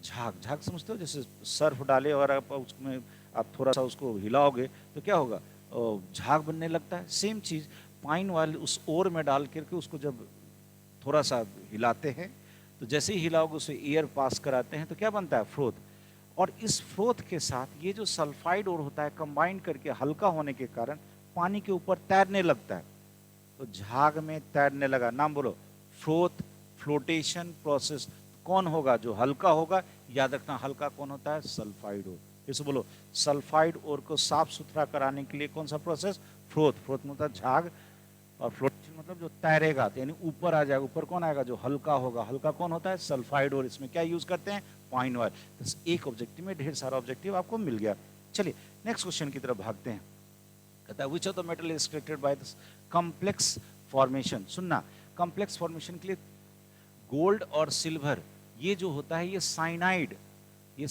झाग, समझते हो? जैसे सर्फ डाले और आप उसमें आप थोड़ा सा उसको हिलाओगे तो क्या होगा? झाग बनने लगता है। सेम चीज़ पाइन ऑयल उस ओर में डाल करके उसको जब थोड़ा सा हिलाते हैं तो जैसे ही हिलाओगे उसे एयर पास कराते हैं तो क्या बनता है, फ्रोथ। और इस फ्रोथ के साथ ये जो सल्फाइड और होता है कंबाइन करके हल्का होने के कारण पानी के ऊपर तैरने लगता है। तो झाग में तैरने लगा, नाम बोलो, फ्रोथ, फ्लोटेशन प्रोसेस। कौन होगा, जो हल्का होगा, याद रखना हल्का कौन होता है, सल्फाइड और। फिर से बोलो, सल्फाइड और को साफ सुथरा कराने के लिए कौन सा प्रोसेस, फ्रोथ। फ्रोथ मतलब झाग, और फ्लोटेशन मतलब जो तैरेगा, तो यानी ऊपर आ जाएगा। ऊपर कौन आएगा, जो हल्का होगा। हल्का कौन होता है, सल्फाइड और। इसमें क्या यूज करते हैं, पाइन ऑयल। तो एक ऑब्जेक्टिव में ढेर सारा ऑब्जेक्टिव आपको मिल गया। चलिए नेक्स्ट क्वेश्चन की तरफ भागते हैं। कहता है विच of the metal is created by this complex formation. सुनना, कॉम्प्लेक्स फॉर्मेशन के लिए गोल्ड और सिल्वर, ये जो होता है ये साइनाइड, ये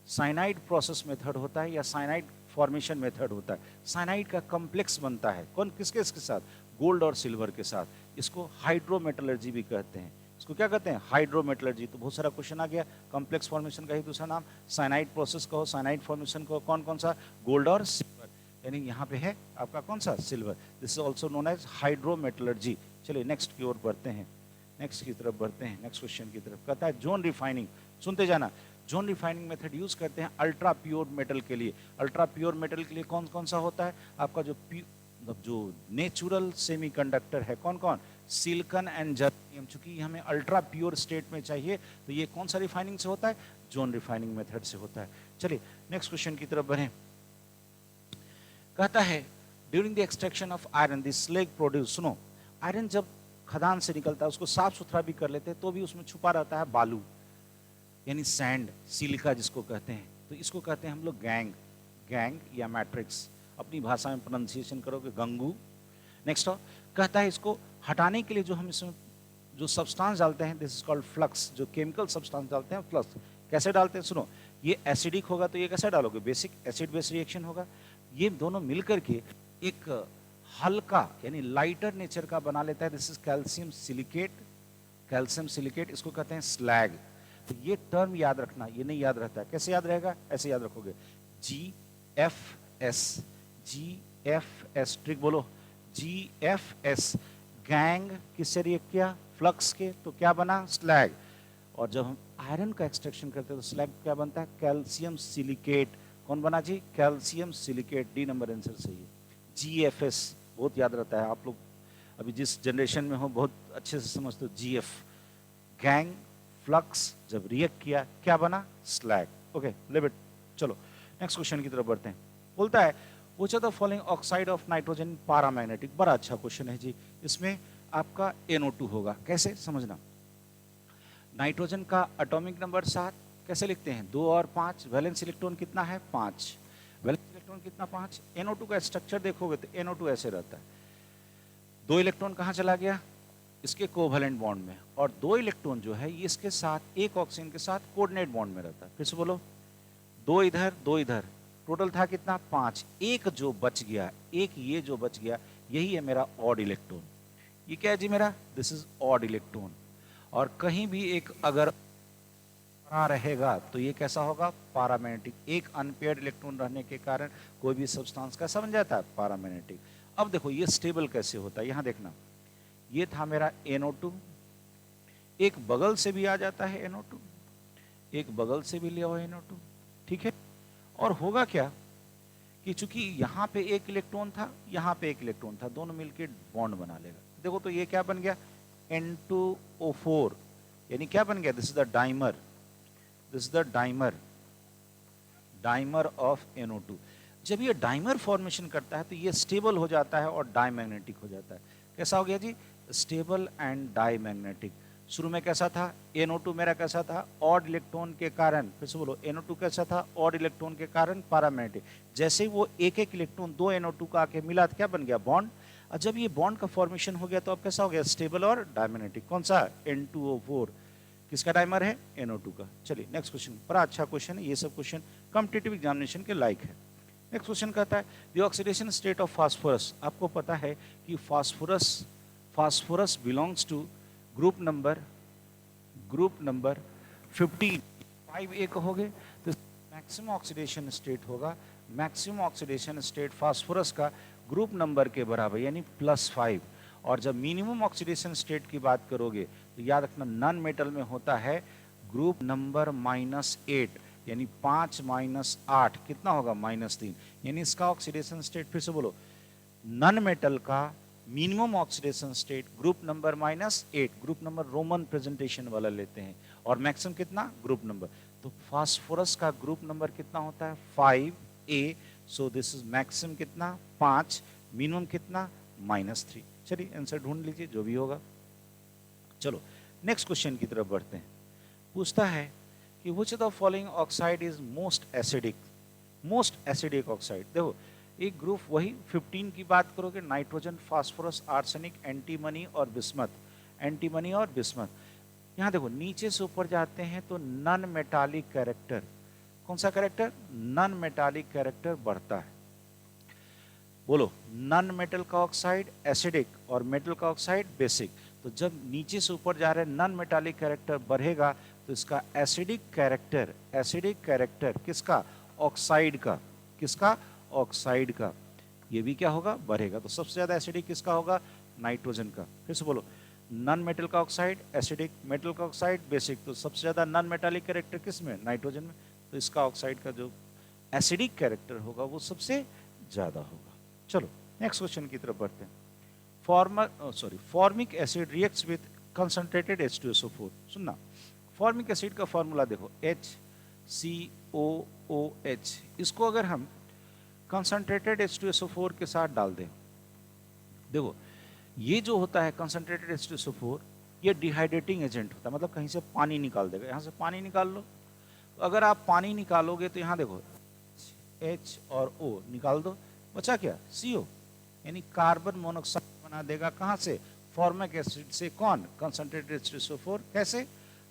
साइनाइड प्रोसेस मेथड होता है या साइनाइड फॉर्मेशन मेथड होता है। साइनाइड का कॉम्प्लेक्स बनता है कौन, किसके इसके साथ, गोल्ड और सिल्वर के साथ। इसको हाइड्रोमेटलर्जी भी कहते हैं। इसको क्या कहते हैं, हाइड्रोमेटलर्जी। तो बहुत सारा क्वेश्चन आ गया, कॉम्प्लेक्स फॉर्मेशन का ही दूसरा नाम साइनाइड प्रोसेस का हो, साइनाइड फॉर्मेशन को कौन कौन सा, गोल्ड और सिल्वर। यानी यहाँ पे है आपका कौन सा, silver. This is also known as hydrometallurgy. चलिए नेक्स्ट की ओर बढ़ते हैं, नेक्स्ट की तरफ बढ़ते हैं, नेक्स्ट क्वेश्चन की तरफ। कहता है जोन रिफाइनिंग, सुनते जाना। जोन रिफाइनिंग मेथड यूज करते हैं अल्ट्रा प्योर मेटल के लिए। अल्ट्रा प्योर मेटल के लिए कौन कौन सा होता है आपका, जो नेचुरल सेमीकंडक्टर है, कौन कौन, सिलिकॉन एंड जर्मेनियम। चूंकि हमें अल्ट्रा प्योर स्टेट में चाहिए तो ये कौन सा रिफाइनिंग से होता है, जोन रिफाइनिंग मेथड से होता है। चलिए नेक्स्ट क्वेश्चन की तरफ बढ़ें। कहता है during the extraction of iron this slag produce. सुनो, आयरन जब खदान से निकलता है उसको साफ सुथरा भी कर लेते हैं तो भी उसमें छुपा रहता है बालू, यानी सैंड, सिलिका जिसको कहते हैं। तो इसको कहते हैं हम लोग गैंग या मैट्रिक्स। अपनी भाषा में प्रोनाउंसिएशन करोगे गंगू। नेक्स्ट कहता है इसको हटाने के लिए जो हम इसमें जो सब्सटेंस डालते हैं दिस इज कॉल्ड फ्लक्स। जो केमिकल सब्सटेंस डालते हैं फ्लक्स। कैसे डालते हैं, सुनो, ये एसिडिक होगा तो ये कैसे डालोगे, बेसिक एसिड बेस रिएक्शन होगा। ये दोनों मिलकर के एक हल्का यानी लाइटर नेचर का बना लेता है। This is calcium silicate, calcium silicate, इसको कहते हैं स्लैग। तो ये टर्म याद रखना, ये नहीं याद रहता है, कैसे याद रहेगा, ऐसे याद रखोगे, GFS, GFS, ट्रिक बोलो, GFS। गैंग किससे रिएक्ट किया, फ्लक्स के, तो क्या बना, स्लैग। और जब हम आयरन का एक्सट्रैक्शन करते हैं तो स्लैग क्या बनता है, कैल्शियम सिलिकेट। कौन बना जी, calcium silicate. D number answer सही है। GFS बहुत याद रहता है, आप लोग अभी जिस जनरेशन में हो बहुत अच्छे से समझते हो। GF, गैंग, फ्लक्स, जब रिएक्ट किया क्या बना, स्लैग। Okay leave it. चलो नेक्स्ट क्वेश्चन की तरफ बढ़ते हैं। बोलता है which are the following oxide of nitrogen paramagnetic. बड़ा अच्छा क्वेश्चन है जी। इसमें आपका NO2 होगा, कैसे समझना। नाइट्रोजन का एटॉमिक नंबर 7, कैसे लिखते हैं, 2 और 5। वैलेंस इलेक्ट्रॉन कितना है, 5। वैलेंस इलेक्ट्रॉन कितना, 5। NO2 का स्ट्रक्चर देखोगे तो NO2 ऐसे रहता है। 2 इलेक्ट्रॉन कहाँ चला गया, इसके कोवैलेंट बॉन्ड में, और 2 इलेक्ट्रॉन जो है ये इसके साथ एक ऑक्सीजन के साथ कोऑर्डिनेट बॉन्ड में रहता है। फिर से बोलो, 2 इधर 2 इधर, टोटल था कितना, 5। एक जो बच गया, एक ये जो बच गया, यही है मेरा ऑड इलेक्ट्रॉन। ये क्या है जी मेरा, दिस इज ऑड इलेक्ट्रॉन। और कहीं भी एक अगर रहेगा तो ये कैसा होगा, पैरामैग्नेटिक। एक अनपेयर्ड इलेक्ट्रॉन रहने के कारण कोई भी सब्सटेंस कैसा बन जाता है, पैरामैग्नेटिक। अब देखो ये स्टेबल कैसे होता है, यहां देखना, ये था मेरा NO2, एक बगल से भी आ जाता है NO2, एक बगल से भी ले आओ NO2, ठीक है। और होगा क्या कि चूंकि यहाँ पे एक इलेक्ट्रॉन था, यहाँ पे एक इलेक्ट्रॉन था, दोनों मिलके बॉन्ड बना लेगा। देखो तो ये क्या बन गया, N2O4, यानी क्या बन गया, this is the dimer, this is the dimer of NO2। जब ये डाइमर फॉर्मेशन करता है तो ये स्टेबल हो जाता है और डाईमैग्नेटिक हो जाता है। कैसा हो गया जी, स्टेबल एंड डाईमैग्नेटिक। शुरू में कैसा था, NO2 मेरा कैसा था, ऑड इलेक्ट्रॉन के कारण, फिर से बोलो, NO2 कैसा था, ऑड इलेक्ट्रॉन के कारण पैरामैग्नेटिक। जैसे ही वो एक एक इलेक्ट्रॉन 2 NO2 का आके मिला तो क्या बन गया, बॉन्ड। और जब ये बॉन्ड का फॉर्मेशन हो गया तो अब कैसा हो गया, स्टेबल और डायमैग्नेटिक। कौन सा, N2O4, किसका डाइमर है, NO2 का। चलिए नेक्स्ट क्वेश्चन, बड़ा अच्छा क्वेश्चन है, ये सब क्वेश्चन कॉम्पिटिटिव एग्जामिनेशन के लायक है। नेक्स्ट क्वेश्चन कहता है the oxidation state of phosphorus. आपको पता है कि phosphorus belongs to group number 15। 5A कहोगे तो मैक्सिमम ऑक्सीडेशन स्टेट होगा मैक्सिमम ऑक्सीडेशन स्टेट फास्फोरस का ग्रुप नंबर के बराबर यानी +5। और जब मिनिमम ऑक्सीडेशन स्टेट की बात करोगे तो याद रखना नॉन मेटल में होता है ग्रुप नंबर -8 यानी 5 - 8 कितना होगा -3। यानी इसका ऑक्सीडेशन स्टेट फिर से बोलो, नॉन मेटल का minimum oxidation state group number -8, group number Roman presentation वाला लेते हैं, और मैक्सिमम कितना ग्रुप नंबर। तो फास्फोरस का ग्रुप नंबर कितना होता है 5A। So this is maximum कितना 5, मिनिमम कितना -3। चलिए आंसर ढूंढ लीजिए जो भी होगा। चलो नेक्स्ट क्वेश्चन की तरफ बढ़ते हैं। पूछता है कि which of the following oxide is most acidic, most acidic oxide. देखो एक ग्रुप वही 15 की बात करोगे, नाइट्रोजन, फास्फोरस, आर्सेनिक, एंटीमनी और बिस्मथ, एंटीमनी और बिस्मथ। यहाँ देखो नीचे से ऊपर जाते हैं तो नॉन मेटालिक कैरेक्टर, कौन सा कैरेक्टर नॉन मेटालिक कैरेक्टर बढ़ता है। बोलो नॉन मेटल का ऑक्साइड एसिडिक और मेटल का ऑक्साइड बेसिक। तो जब नीचे से ऊपर जा रहे नॉन मेटालिक कैरेक्टर बढ़ेगा तो इसका एसिडिक कैरेक्टर किसका ऑक्साइड का, किसका ऑक्साइड का, ये भी क्या होगा बढ़ेगा। तो सबसे ज्यादा एसिडिक किसका होगा नाइट्रोजन का। फिर से बोलो नॉन मेटल का ऑक्साइड एसिडिक, मेटल का ऑक्साइड बेसिक। तो सबसे ज्यादा नॉन मेटालिक कैरेक्टर किस में नाइट्रोजन में, तो इसका ऑक्साइड का जो एसिडिक कैरेक्टर होगा वो सबसे ज्यादा होगा। चलो नेक्स्ट क्वेश्चन की तरफ बढ़ते हैं। Formic acid reacts with concentrated H2SO4। सुनना फॉर्मिक एसिड का फॉर्मूला देखो HCOOH। इसको अगर हम कंसंट्रेटेड H2SO4 के साथ डाल दें, देखो ये जो होता है कंसंट्रेटेड H2SO4 ये डिहाइड्रेटिंग एजेंट होता है, मतलब कहीं से पानी निकाल देगा। यहाँ से पानी निकाल लो, तो अगर आप पानी निकालोगे तो यहाँ देखो H और O निकाल दो, बचा क्या CO, यानी कार्बन मोनोऑक्साइड बना देगा। कहाँ से फॉर्मिक एसिड से, कौन कंसंट्रेटेड H2SO4। कैसे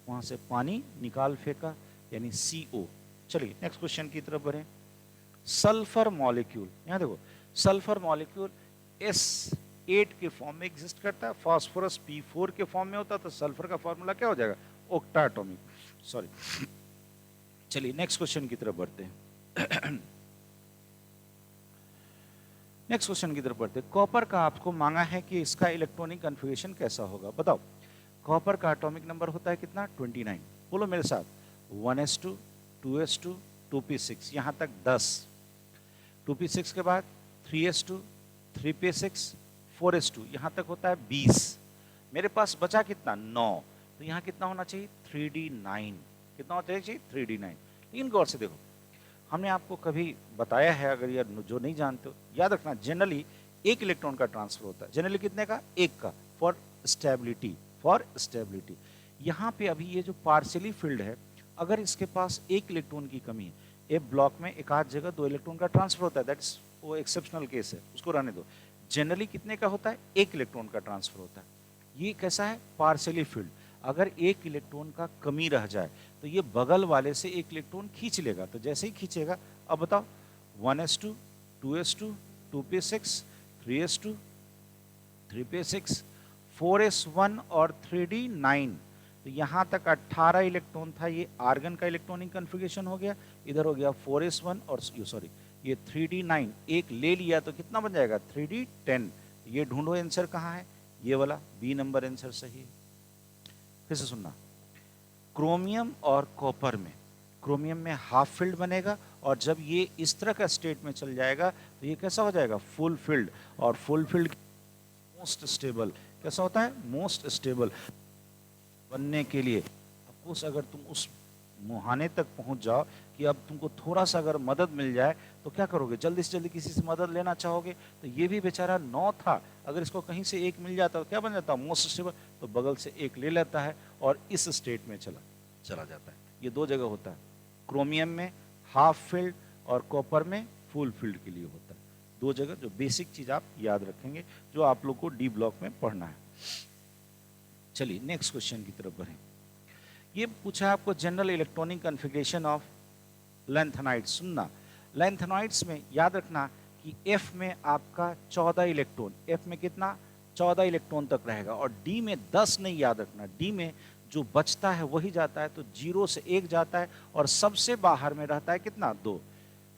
वहाँ से पानी निकाल फेंका यानी CO। चलिए नेक्स्ट क्वेश्चन की तरफ बढ़ें। सल्फर मॉलिक्यूल, यहाँ देखो सल्फर मॉलिक्यूल S8 के फॉर्म में एग्जिस्ट करता है, फास्फोरस P4 के फॉर्म में होता है, तो सल्फर का फॉर्मूला क्या हो जाएगा ऑक्टा एटॉमिक, सॉरी। चलिए नेक्स्ट क्वेश्चन की तरफ बढ़ते हैं। नेक्स्ट क्वेश्चन की तरफ बढ़ते हैं। कॉपर का आपको मांगा है कि इसका इलेक्ट्रॉनिक कन्फिगरेशन कैसा होगा, बताओ। कॉपर का एटॉमिक नंबर होता है कितना 29। बोलो मेरे साथ 1s2 2s2 2p6, यहाँ तक 10। 2p6 के बाद 3s2 3p6 4s2, यहाँ तक होता है 20। मेरे पास बचा कितना 9, तो यहाँ कितना होना चाहिए 3d9। कितना होना चाहिए 3d9। लेकिन गौर से देखो हमने आपको कभी बताया है, अगर यार जो नहीं जानते हो याद रखना, जनरली एक इलेक्ट्रॉन का ट्रांसफर होता है। जनरली कितने का, एक का, फॉर स्टेबिलिटी, फॉर स्टेबिलिटी। यहाँ पे अभी ये जो पार्शियली फिल्ड है, अगर इसके पास एक इलेक्ट्रॉन की कमी है, एक ब्लॉक में एक आध जगह 2 इलेक्ट्रॉन का ट्रांसफर होता है, दैट्स वो एक्सेप्शनल केस है, उसको रहने दो। जनरली कितने का होता है, एक इलेक्ट्रॉन का ट्रांसफर होता है। ये कैसा है पार्शियली फिल्ड। अगर एक इलेक्ट्रॉन का कमी रह जाए तो ये बगल वाले से एक इलेक्ट्रॉन खींच लेगा। तो जैसे ही खींचेगा, अब बताओ 1s2 2s2 2p6 3s2 3p6 4s1 और 3d9, तो यहाँ तक 18 इलेक्ट्रॉन था। ये आर्गन का इलेक्ट्रॉनिक कन्फिगरेशन हो गया। इधर हो गया 4s1 और सॉरी ये 3d9 एक ले लिया तो कितना बन जाएगा 3d10। ये ढूंढो आंसर कहाँ है, ये वाला बी नंबर आंसर सही है। फिर से सुनना, क्रोमियम और कॉपर में, क्रोमियम में हाफ फिल्ड बनेगा, और जब ये इस तरह का स्टेट में चल जाएगा तो ये कैसा हो जाएगा फुल फिल्ड। और फुल फिल्ड मोस्ट स्टेबल कैसा होता है, मोस्ट स्टेबल बनने के लिए अफकोर्स अगर तुम उस मुहाने तक पहुंच जाओ कि अब तुमको थोड़ा सा अगर मदद मिल जाए तो क्या करोगे, जल्दी से जल्दी किसी से मदद लेना चाहोगे। तो ये भी बेचारा 9 था, अगर इसको कहीं से एक मिल जाता तो क्या बन जाता मोस्ट स्टेबल, तो बगल से एक ले लेता है और इस स्टेट में चला जाता है। ये 2 जगह होता है, क्रोमियम में हाफ फील्ड और कॉपर में फुल फील्ड के लिए होता है। 2 जगह जो बेसिक चीज आप याद रखेंगे, जो आप लोग को डी ब्लॉक में पढ़ना है। चलिए नेक्स्ट क्वेश्चन की तरफ बढ़ें। ये पूछा आपको general electronic configuration of lanthanides. सुनना, लैंथेनाइड्स में याद रखना कि F में आपका 14 इलेक्ट्रॉन, F में कितना 14 इलेक्ट्रॉन तक रहेगा, और D में 10 नहीं, याद रखना D में जो बचता है वही जाता है। तो 0 से 1 जाता है, और सबसे बाहर में रहता है कितना 2।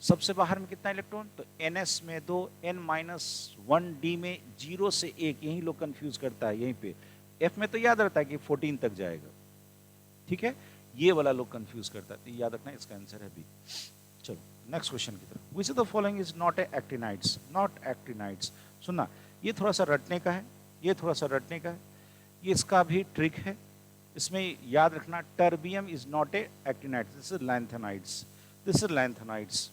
सबसे बाहर में कितना इलेक्ट्रॉन, तो ns में 2, n-1d में 0 से 1, यही लोग कंफ्यूज करता है यहीं पे। f में तो याद रहता है कि 14 तक जाएगा, ठीक है, ये वाला लोग कंफ्यूज करता है, तो याद रखना इसका आंसर है बी। चलो नेक्स्ट क्वेश्चन की तरफ। विच of the following is not a actinides, not actinides. सुनना, ये थोड़ा सा रटने का है, ये थोड़ा सा रटने का है, ये इसका भी ट्रिक है, इसमें याद रखना terbium is not a actinides, this is lanthanides, this is lanthanides.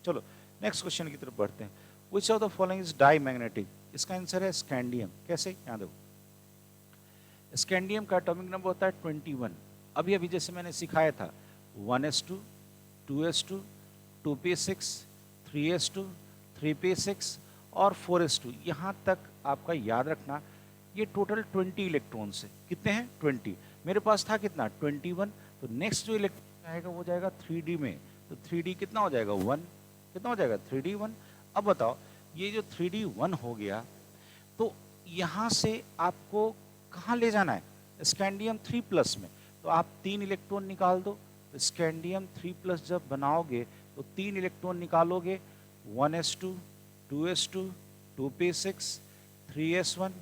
चलो नेक्स्ट क्वेश्चन की तरफ बढ़ते हैं। Which of the following is diamagnetic, इसका आंसर है स्कैंडियम। कैसे, यहाँ देखो, स्कैंडियम का एटॉमिक नंबर होता है 21। अभी अभी जैसे मैंने सिखाया था 1s2, 2s2, 2p6, 3s2, 3p6 और 4s2, यहाँ तक आपका याद रखना ये टोटल 20 इलेक्ट्रॉन्स है। कितने हैं, 20। मेरे पास था कितना, 21। तो नेक्स्ट जो इलेक्ट्रॉन आएगा वो जाएगा 3d में, तो 3d कितना हो जाएगा, 1। कितना हो जाएगा, 3d 1। अब बताओ ये जो 3d 1 हो गया, तो यहाँ से आपको कहाँ ले जाना है, स्कैंडियम 3+ में, तो आप 3 इलेक्ट्रॉन निकाल दो। स्कैंडियम 3+ जब बनाओगे तो 3 इलेक्ट्रॉन निकालोगे, 1s2, 2s2, 2p6, 3s1,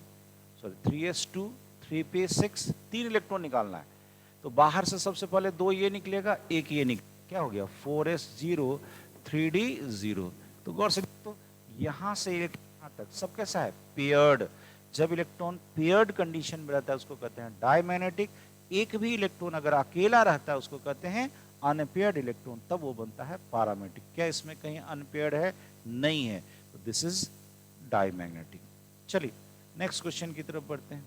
sorry 3s2, 3p6, 3 electron निकालना है। तो बाहर से सबसे पहले 2 ये निकलेगा, एक ये निकलेगा, क्या हो गया, 4s0, 3d0। तो गौर से तो यहाँ से यहाँ तक सब कैसा है, पेयर्ड। जब इलेक्ट्रॉन पेयर्ड कंडीशन में रहता है उसको कहते हैं डायमैग्नेटिक। एक भी इलेक्ट्रॉन अगर अकेला रहता है उसको कहते हैं अनपेयर्ड इलेक्ट्रॉन, तब वो बनता है पैरामेग्नेटिक। क्या इसमें कहीं अनपेयर्ड है, नहीं है, तो दिस इज डायमैग्नेटिक। चलिए नेक्स्ट क्वेश्चन की तरफ बढ़ते हैं,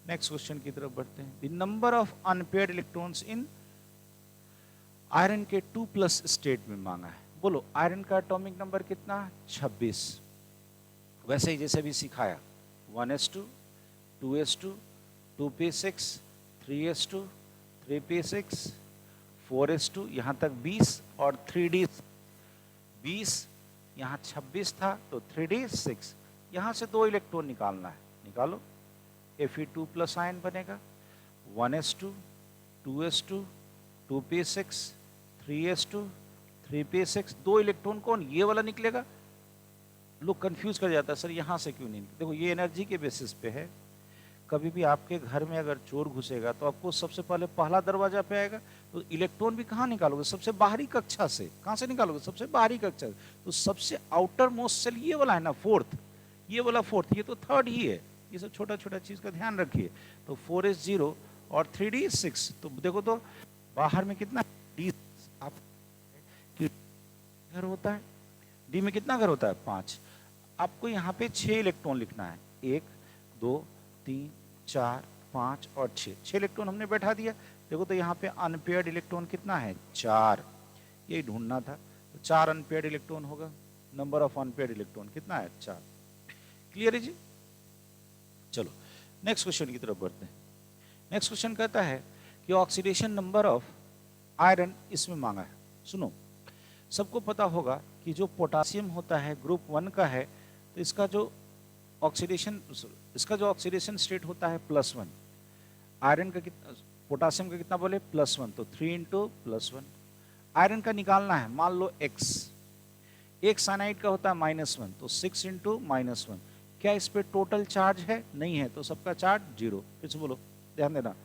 नेक्स्ट क्वेश्चन की तरफ बढ़ते हैं। The number of unpaired electrons in iron के 2+ स्टेट में मांगा है। बोलो आयरन का एटॉमिक नंबर कितना, 26। वैसे ही जैसे भी सिखाया 1s2, 2s2, 2p6, 3s2, 3p6, 4s2, यहाँ तक 20 और 3d 20, यहाँ 26 था तो 3d 6। यहाँ से 2 इलेक्ट्रॉन निकालना है, निकालो। Fe2+ आयन बनेगा, 1s2, 2s2, 2p6, 3s2, 3p6, 2 electron कौन, ये वाला निकलेगा। लोग कंफ्यूज कर जाता है, सर यहाँ से क्यों नहीं। देखो ये एनर्जी के बेसिस पे है। कभी भी आपके घर में अगर चोर घुसेगा तो आपको सबसे पहले पहला दरवाजा पे आएगा, तो इलेक्ट्रॉन भी कहाँ निकालोगे, सबसे बाहरी कक्षा से। कहाँ से निकालोगे, सबसे बाहरी कक्षा से। तो सबसे आउटर मोस्ट सेल ये वाला है ना, 4th, ये वाला 4th, ये तो 3rd ही है। ये सब छोटा छोटा चीज का ध्यान रखिए। तो 4s0 और 3d 6। तो देखो तो बाहर में कितना d, आप घर होता है, d में कितना घर होता है, 5। आपको यहाँ पे 6 इलेक्ट्रॉन लिखना है, 1, 2, 3, 4, 5 और 6 इलेक्ट्रॉन हमने बैठा दिया। देखो तो यहाँ पे अनपेयर्ड इलेक्ट्रॉन कितना है, 4। यही ढूंढना था, तो 4 अनपेयर्ड इलेक्ट्रॉन होगा। नंबर ऑफ अनपेयर्ड इलेक्ट्रॉन कितना है, 4। क्लियर है जी। चलो नेक्स्ट क्वेश्चन की तरफ बढ़ते हैं। नेक्स्ट क्वेश्चन कहता है कि ऑक्सीडेशन नंबर ऑफ आयरन इसमें मांगा है। सुनो, सबको पता होगा कि जो पोटासियम होता है ग्रुप 1 का है, तो इसका जो ऑक्सीडेशन स्टेट होता है +1। आयरन का कितना, पोटासियम का कितना बोले, +1, तो 3 × +1। आयरन का निकालना है, मान लो x। एक साइनाइड का होता है -1, तो 6 × -1। क्या इस पे टोटल चार्ज है, नहीं है, तो सबका चार्ज 0। फिर से बोलो, ध्यान देना।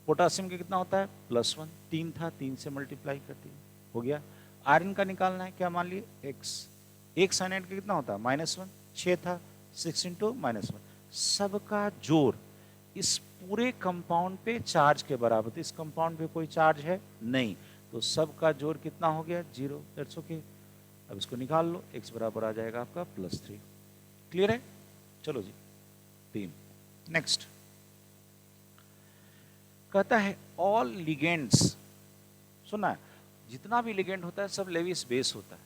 पोटासियम का कितना होता है, +1, 3 था, 3 से मल्टीप्लाई करती है, हो गया। आयरन का निकालना है, क्या मान लिए, x। एक साइनाइड का कितना होता है, -1, 6 था, 6 × -1। सबका जोर इस पूरे कंपाउंड पे चार्ज के बराबर। तो इस कंपाउंड पे कोई चार्ज है नहीं, तो सबका जोर कितना हो गया, 0। That's okay. अब इसको निकाल लो, x बराबर आ जाएगा आपका +3। क्लियर है। चलो जी 3। नेक्स्ट कहता है ऑल लिगेंड्स। सुना है, जितना भी लिगेंड होता है सब लेविस बेस होता है।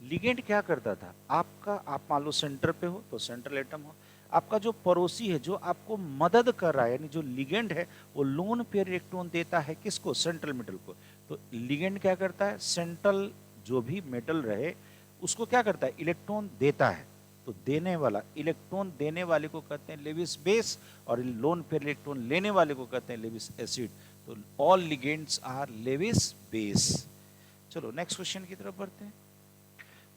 लिगेंड क्या करता था, आपका, आप मान लो सेंटर पे हो तो सेंट्रल एटम हो, आपका जो पड़ोसी है जो आपको मदद कर रहा है, यानी जो लिगेंड है वो लोन पेयर इलेक्ट्रॉन देता है किसको, सेंट्रल मेटल को। तो लिगेंड क्या करता है, सेंट्रल जो भी मेटल रहे उसको क्या करता है, इलेक्ट्रॉन देता है। तो देने वाला, इलेक्ट्रॉन देने वाले को कहते हैं लेविस बेस, और लोन पेयर इलेक्ट्रॉन लेने वाले को कहते हैं लेविस एसिड। तो all ligands are Lewis base. चलो नेक्स्ट क्वेश्चन की तरफ बढ़ते हैं।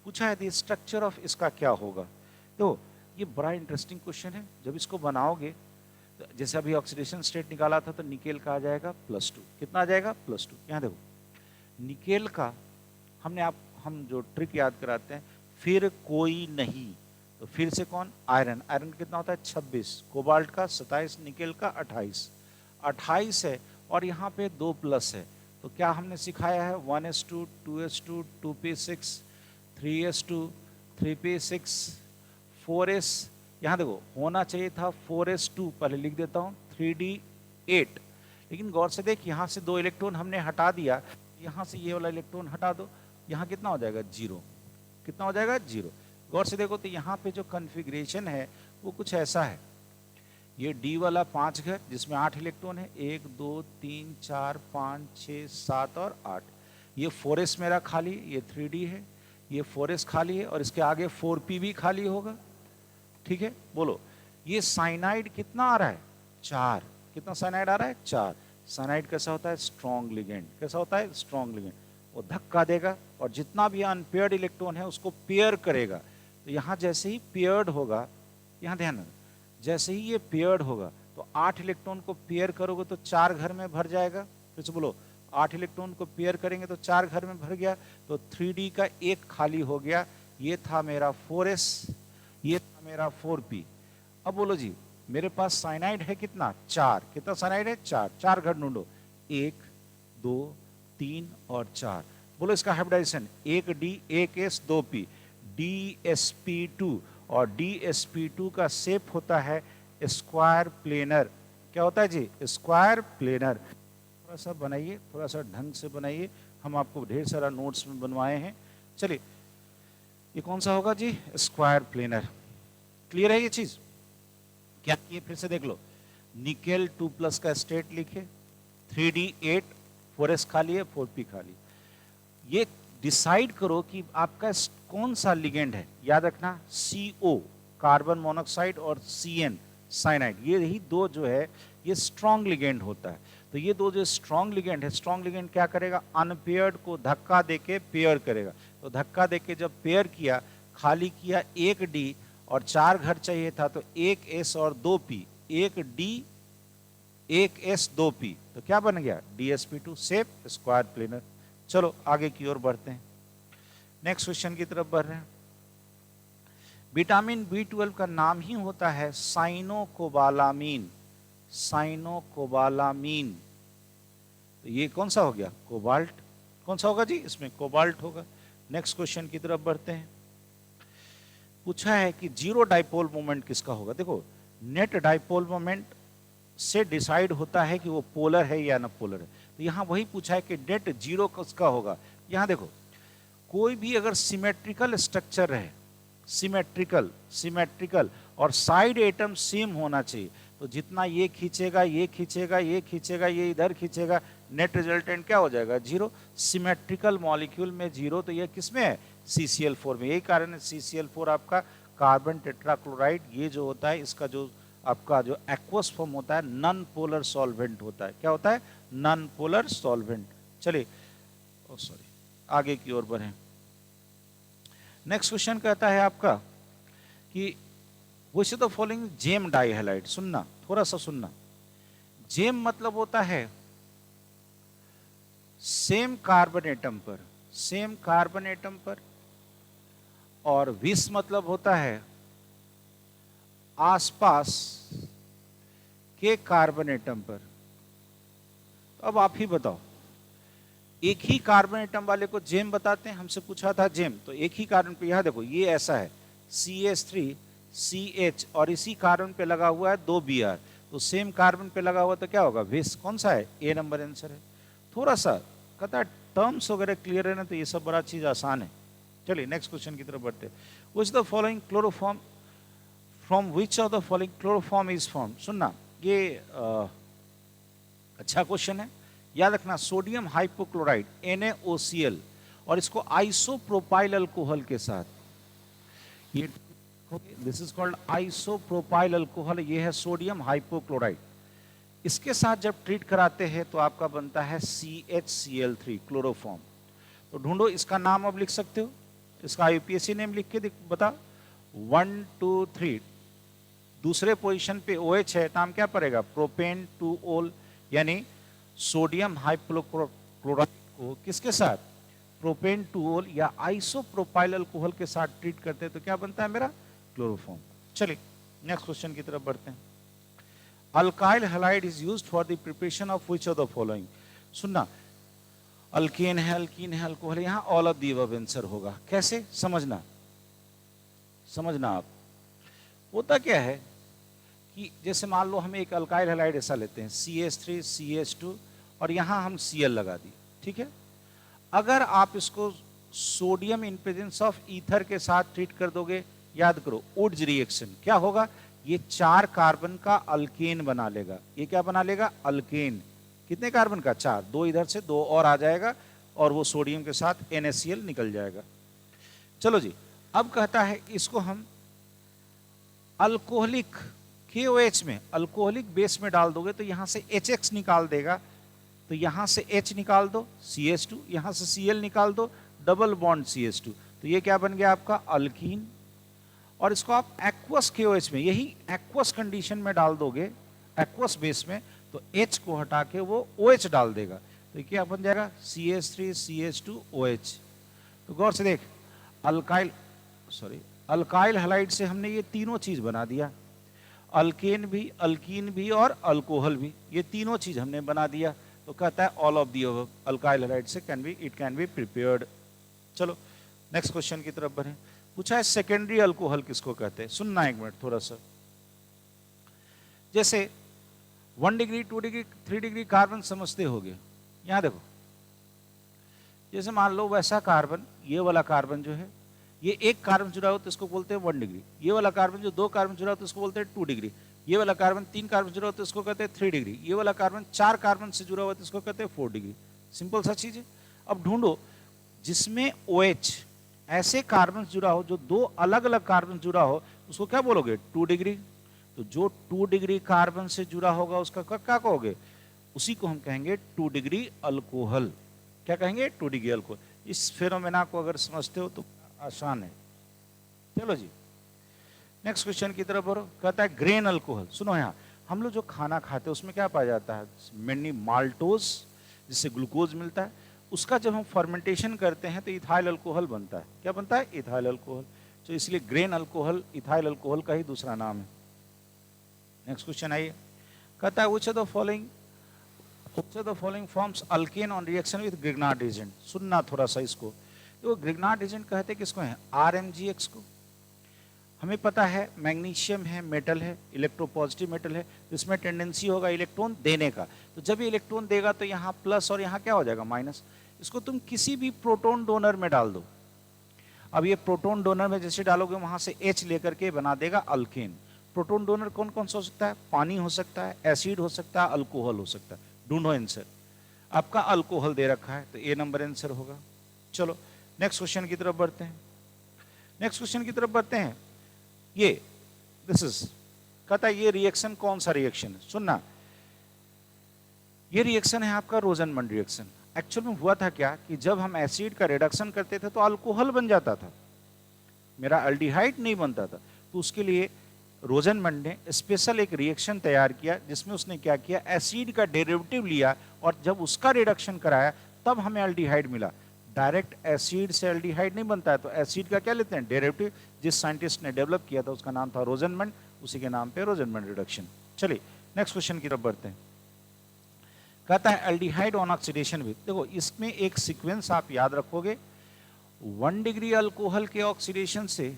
पूछा है स्ट्रक्चर ऑफ इसका क्या होगा। तो ये बड़ा इंटरेस्टिंग क्वेश्चन है। जब इसको बनाओगे तो जैसे अभी ऑक्सीडेशन स्टेट निकाला था तो निकेल का आ जाएगा +2। कितना आ जाएगा? +2। यहाँ देखो निकेल का हम जो ट्रिक याद कराते हैं, फिर कोई नहीं, तो फिर से कौन? आयरन। आयरन कितना होता है? 26। कोबाल्ट का 27, निकेल का 28। 28 है और यहाँ पे 2 प्लस है, तो क्या हमने सिखाया है? 1s2 2s2 2p6 3s2 3p6 4s। यहाँ देखो होना चाहिए था 4s2, पहले लिख देता हूँ 3d8, लेकिन गौर से देख यहाँ से 2 इलेक्ट्रॉन हमने हटा दिया, यहाँ से ये वाला इलेक्ट्रॉन हटा दो, यहाँ कितना हो जाएगा? 0। कितना हो जाएगा? 0। गौर से देखो तो यहाँ पे जो कॉन्फ़िगरेशन है वो कुछ ऐसा है। ये डी वाला 5 घर जिसमें 8 इलेक्ट्रॉन है, 1 2 3 4 5 6 7 और 8। ये 4s मेरा खाली, ये 3d है, ये 4s खाली है और इसके आगे 4p भी खाली होगा। ठीक है, बोलो ये साइनाइड कितना आ रहा है? 4। कितना साइनाइड आ रहा है? 4। साइनाइड कैसा होता है? Strong ligand. कैसा होता है? Strong ligand. वो धक्का देगा और जितना भी अनपेयर्ड इलेक्ट्रॉन है उसको पेयर करेगा। तो यहाँ जैसे ही पेयर्ड होगा, यहाँ ध्यान रखना, जैसे ही ये पेयर्ड होगा तो 8 इलेक्ट्रॉन को पेयर करोगे तो 4 घर में भर जाएगा। फिर से बोलो, 8 इलेक्ट्रॉन को पेयर करेंगे तो 4 घर में भर गया, तो 3d का 1 खाली हो गया। ये था मेरा 4s, ये था मेरा 4p। अब बोलो जी, मेरे पास साइनाइड है कितना? 4। कितना साइनाइड है? 4। 4 घर ढूंढो, 1 2 3 और 4। बोलो इसका hybridisation 1d 1s 2p, DsP2। और DsP2 का शेप होता है स्क्वायर प्लेनर। क्या होता है जी? Square planar. थोड़ा सा बनाइए, थोड़ा सा ढंग से बनाइए, हम आपको ढेर सारा नोट्स में बनवाए हैं। चलिए ये कौन सा होगा जी? Square planar. क्लियर है ये चीज? क्या किए फिर से देख लो, निकेल 2+ का स्टेट लिखे, 3d8, 4s खाली है, 4p खाली। ये डिसाइड करो कि आपका कौन सा लिगेंड है। याद रखना CO कार्बन मोनोऑक्साइड और CN साइनाइड, ये ही दो जो है ये स्ट्रॉन्ग लिगेंड होता है। तो ये दो जो स्ट्रॉन्ग लिगेंड है, स्ट्रॉन्ग लिगेंड क्या करेगा? अनपेयर्ड को धक्का देके पेयर करेगा। तो धक्का देके जब पेयर किया, खाली किया 1d और 4 घर चाहिए था तो 1s और 2p, 1d 1s 2p, तो क्या बन गया? DsP2 shape square planar. चलो आगे की ओर बढ़ते हैं, नेक्स्ट क्वेश्चन की तरफ बढ़ रहे हैं। विटामिन B12 का नाम ही होता है साइनोकोबालामीन। साइनोकोबालामीन, तो ये कौन सा हो गया? कोबाल्ट। कौन सा होगा जी? इसमें कोबाल्ट होगा। नेक्स्ट क्वेश्चन की तरफ बढ़ते हैं। पूछा है कि जीरो डाइपोल मोमेंट किसका होगा। देखो नेट डाइपोल मोमेंट से डिसाइड होता है कि वो पोलर है या ना पोलर है। तो यहाँ वही पूछा है कि नेट जीरो किसका होगा। यहाँ देखो कोई भी अगर सिमेट्रिकल स्ट्रक्चर है, सिमेट्रिकल और साइड एटम सेम होना चाहिए, तो जितना ये खींचेगा ये खींचेगा ये खींचेगा ये इधर खींचेगा, नेट रिजल्टेंट क्या हो जाएगा? जीरो। सिमेट्रिकल मॉलिक्यूल में जीरो, तो ये किस में है? CCl4 में। यही कारण है CCl4 आपका कार्बन टेट्राक्लोराइड, ये जो होता है इसका जो आपका जो एक्वस फॉर्म होता है, नॉन पोलर सॉल्वेंट होता है। क्या होता है? Non polar solvent. चलिए आगे की ओर बढ़ें। नेक्स्ट क्वेश्चन कहता है आपका कि which of the following gem dihalide. सुनना, थोड़ा सा सुनना। जेम मतलब होता है सेम कार्बन एटम पर, और विस मतलब होता है आसपास के कार्बन एटम पर। तो अब आप ही बताओ, एक ही कार्बन एटम वाले को जेम बताते हैं। हमसे पूछा था जेम, तो एक ही कार्बन पे, यहां देखो ये ऐसा है CH3CH और इसी कार्बन पे लगा हुआ है 2 Br, तो सेम कार्बन पे लगा हुआ तो क्या होगा? विस। कौन सा है? A नंबर आंसर है। थोड़ा सा कहता है टर्म्स वगैरह क्लियर है ना, तो ये सब बड़ा चीज आसान है। चलिए नेक्स्ट क्वेश्चन की तरफ बढ़ते हैं। Which the following chloroform, from which of the following chloroform is form. सुनना, ये अच्छा क्वेश्चन है, याद रखना। सोडियम हाइपोक्लोराइड NaOCl और इसको आइसोप्रोपाइल अल्कोहल के साथ, ये this is called isopropyl alcohol, ये है सोडियम हाइपोक्लोराइड। इसके साथ जब ट्रीट कराते हैं तो आपका बनता है CHCl3 क्लोरोफॉर्म। तो ढूंढो इसका नाम, अब लिख सकते हो इसका यूपीएससी नेम लिख के बता। 1 2 3 दूसरे पोजीशन पे OH है, नाम क्या पड़ेगा? प्रोपेन 2 ओल, यानी सोडियम हाइपोक्लोराइड को किसके साथ? प्रोपेन 2 ओल या आइसोप्रोपाइल अल्कोहल के साथ ट्रीट करते हैं तो क्या बनता है मेरा? क्लोरोफॉर्म। चलिए नेक्स्ट क्वेश्चन की तरफ बढ़ते हैं। Alkyl halide is used for the preparation of which of the following? सुनना, अल्केन है, अल्कीन है, अल्कोहल, यहां all of the above answer होगा। कैसे? समझना आप। होता क्या है कि जैसे मान लो हम एक अल्काइल हैलाइड ऐसा लेते हैं CH3 CH2 और यहां हम Cl लगा दिए, ठीक है। अगर आप इसको sodium in presence of ether के साथ ट्रीट कर दोगे, याद करो वुड्स रिएक्शन क्या होगा? ये 4 कार्बन का अल्केन बना लेगा। ये क्या बना लेगा? अल्केन। कितने कार्बन का? 4। 2 इधर से 2 और आ जाएगा और वो सोडियम के साथ NaCl निकल जाएगा। चलो जी, अब कहता है इसको हम अल्कोहलिक KOH में, अल्कोहलिक बेस में डाल दोगे तो यहां से HX निकाल देगा, तो यहां से H निकाल दो CH2, यहां से Cl निकाल दो डबल बॉन्ड CH2, तो ये क्या बन गया आपका? अल्कीन। और इसको आप एक्वस KOH में, यही एक्वस कंडीशन में डाल दोगे, एक्वस बेस में, तो H को हटा के वो OH डाल देगा, तो क्या बन जाएगा? CH3 CH2 OH। तो गौर से देख, अल्काइल हैलाइड से हमने ये तीनों चीज बना दिया, अल्केन भी, अल्कीन भी और अल्कोहल भी, ये तीनों चीज हमने बना दिया। तो कहता है all of the above alkyl halide से इट कैन बी प्रिपेयर्ड। चलो नेक्स्ट क्वेश्चन की तरफ बढ़े। पूछा है सेकेंडरी अल्कोहल किसको कहते हैं? सुनना एक मिनट थोड़ा सा। जैसे 1 डिग्री 2 डिग्री 3 डिग्री कार्बन समझते होगे, यहां देखो, जैसे मान लो वैसा कार्बन, ये वाला कार्बन जो है, ये एक कार्बन जुड़ा हो तो इसको बोलते हैं 1 डिग्री, ये वाला कार्बन जो 2 कार्बन जुड़ा हो तो इसको बोलते हैं 2 डिग्री, ये वाला कार्बन 3 कार्बन जुड़ा हो तो इसको कहते हैं 3 डिग्री, ये वाला कार्बन 4 कार्बन से जुड़ा हुआ तो इसको कहते हैं 4 डिग्री। सिंपल सा चीज है। अब ढूंढो जिसमें OH ऐसे कार्बन जुड़ा हो, जो 2 अलग अलग कार्बन जुड़ा हो, उसको क्या बोलोगे? 2 डिग्री। तो जो 2 डिग्री कार्बन से जुड़ा होगा उसका क्या कहोगे? उसी को हम कहेंगे 2 डिग्री अल्कोहल। क्या कहेंगे? 2 डिग्री अल्कोहल। इस फेनोमेना को अगर समझते हो तो आसान है। चलो जी नेक्स्ट क्वेश्चन की तरफ बढ़ो। कहता है ग्रेन अल्कोहल। सुनो यहाँ, हम लोग जो खाना खाते हैं उसमें क्या पाया जाता है? मेनली माल्टोज, जिससे ग्लूकोज मिलता है। उसका जब हम फर्मेंटेशन करते हैं तो इथाइल अल्कोहल बनता है। क्या बनता है? Ethyl alcohol. तो इसलिए ग्रेन अल्कोहल इथाइल अल्कोहल का ही दूसरा नाम है। नेक्स्ट क्वेश्चन आइए। कहता है which of the following forms alkane on reaction with Grignard agent? सुनना थोड़ा सा इसको। तो ग्रिग्नार्ड एजेंट कहते हैं किसको है? RMGX को। हमें पता है मैग्नीशियम है, मेटल है, इलेक्ट्रोपॉजिटिव मेटल है, तो इसमें टेंडेंसी होगा इलेक्ट्रॉन देने का। तो जब ये इलेक्ट्रॉन देगा तो यहाँ प्लस और यहाँ क्या हो जाएगा? माइनस। इसको तुम किसी भी प्रोटॉन डोनर में डाल दो। अब ये प्रोटॉन डोनर में जैसे डालोगे वहां से H लेकर के बना देगा अल्केन। प्रोटॉन डोनर कौन कौन सा हो सकता है? पानी हो सकता है, एसिड हो सकता है, अल्कोहल हो सकता है। ढूंढो आंसर। आपका अल्कोहल दे रखा है तो A नंबर आंसर होगा। चलो नेक्स्ट क्वेश्चन की तरफ बढ़ते हैं। ये दिस इज, कहता है ये रिएक्शन कौन सा रिएक्शन है? सुनना, ये रिएक्शन है आपका रोजनमंड रिएक्शन। एक्चुअल में हुआ था क्या कि जब हम एसिड का रिडक्शन करते थे तो अल्कोहल बन जाता था, मेरा अल्डिहाइड नहीं बनता था। तो उसके लिए रोजनमंड ने स्पेशल एक रिएक्शन तैयार किया जिसमें उसने क्या किया? एसिड का डेरिवेटिव लिया और जब उसका रिडक्शन कराया तब हमें अल्डिहाइड मिला। डायरेक्ट एसिड से अल्डिहाइड नहीं बनता है, तो एसिड का क्या लेते हैं? डेरिवेटिव। जिस साइंटिस्ट ने डेवलप किया था उसका नाम था रोजनमंड, उसी के नाम पे रोजनमंड रिडक्शन। चलिए नेक्स्ट क्वेश्चन की तरफ बढ़ते हैं। कहता है अल्डिहाइड ऑन ऑक्सीडेशन विद, देखो इसमें एक सीक्वेंस आप याद रखोगे। 1 डिग्री अल्कोहल के ऑक्सीडेशन से,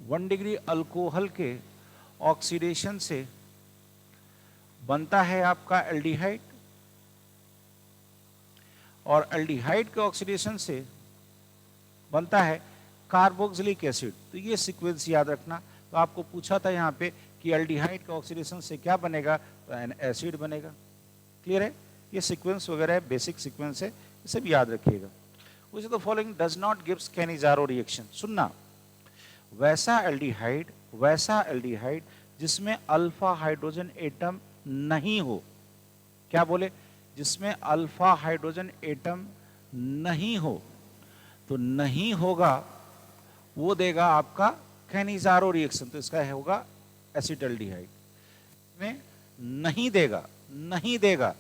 1 डिग्री अल्कोहल के ऑक्सीडेशन से बनता है आपका एल्डिहाइड, और एल्डिहाइड के ऑक्सीडेशन से बनता है कार्बोक्सिलिक एसिड। तो ये सीक्वेंस याद रखना। तो आपको पूछा था यहाँ पे कि एल्डिहाइड के ऑक्सीडेशन से क्या बनेगा? तो एसिड बनेगा। क्लियर है? ये सीक्वेंस वगैरह बेसिक सीक्वेंस है, इसे भी याद रखिएगा। Which of the following does not gives Cannizzaro reaction? सुनना, वैसा एल्डिहाइड जिसमें अल्फा हाइड्रोजन एटम नहीं हो। क्या बोले? जिसमें अल्फा हाइड्रोजन एटम नहीं हो। तो नहीं होगा वो देगा आपका कैनिजारो रिएक्शन, तो इसका होगा एसिटल्डिहाइड। में नहीं देगा, नहीं देगा,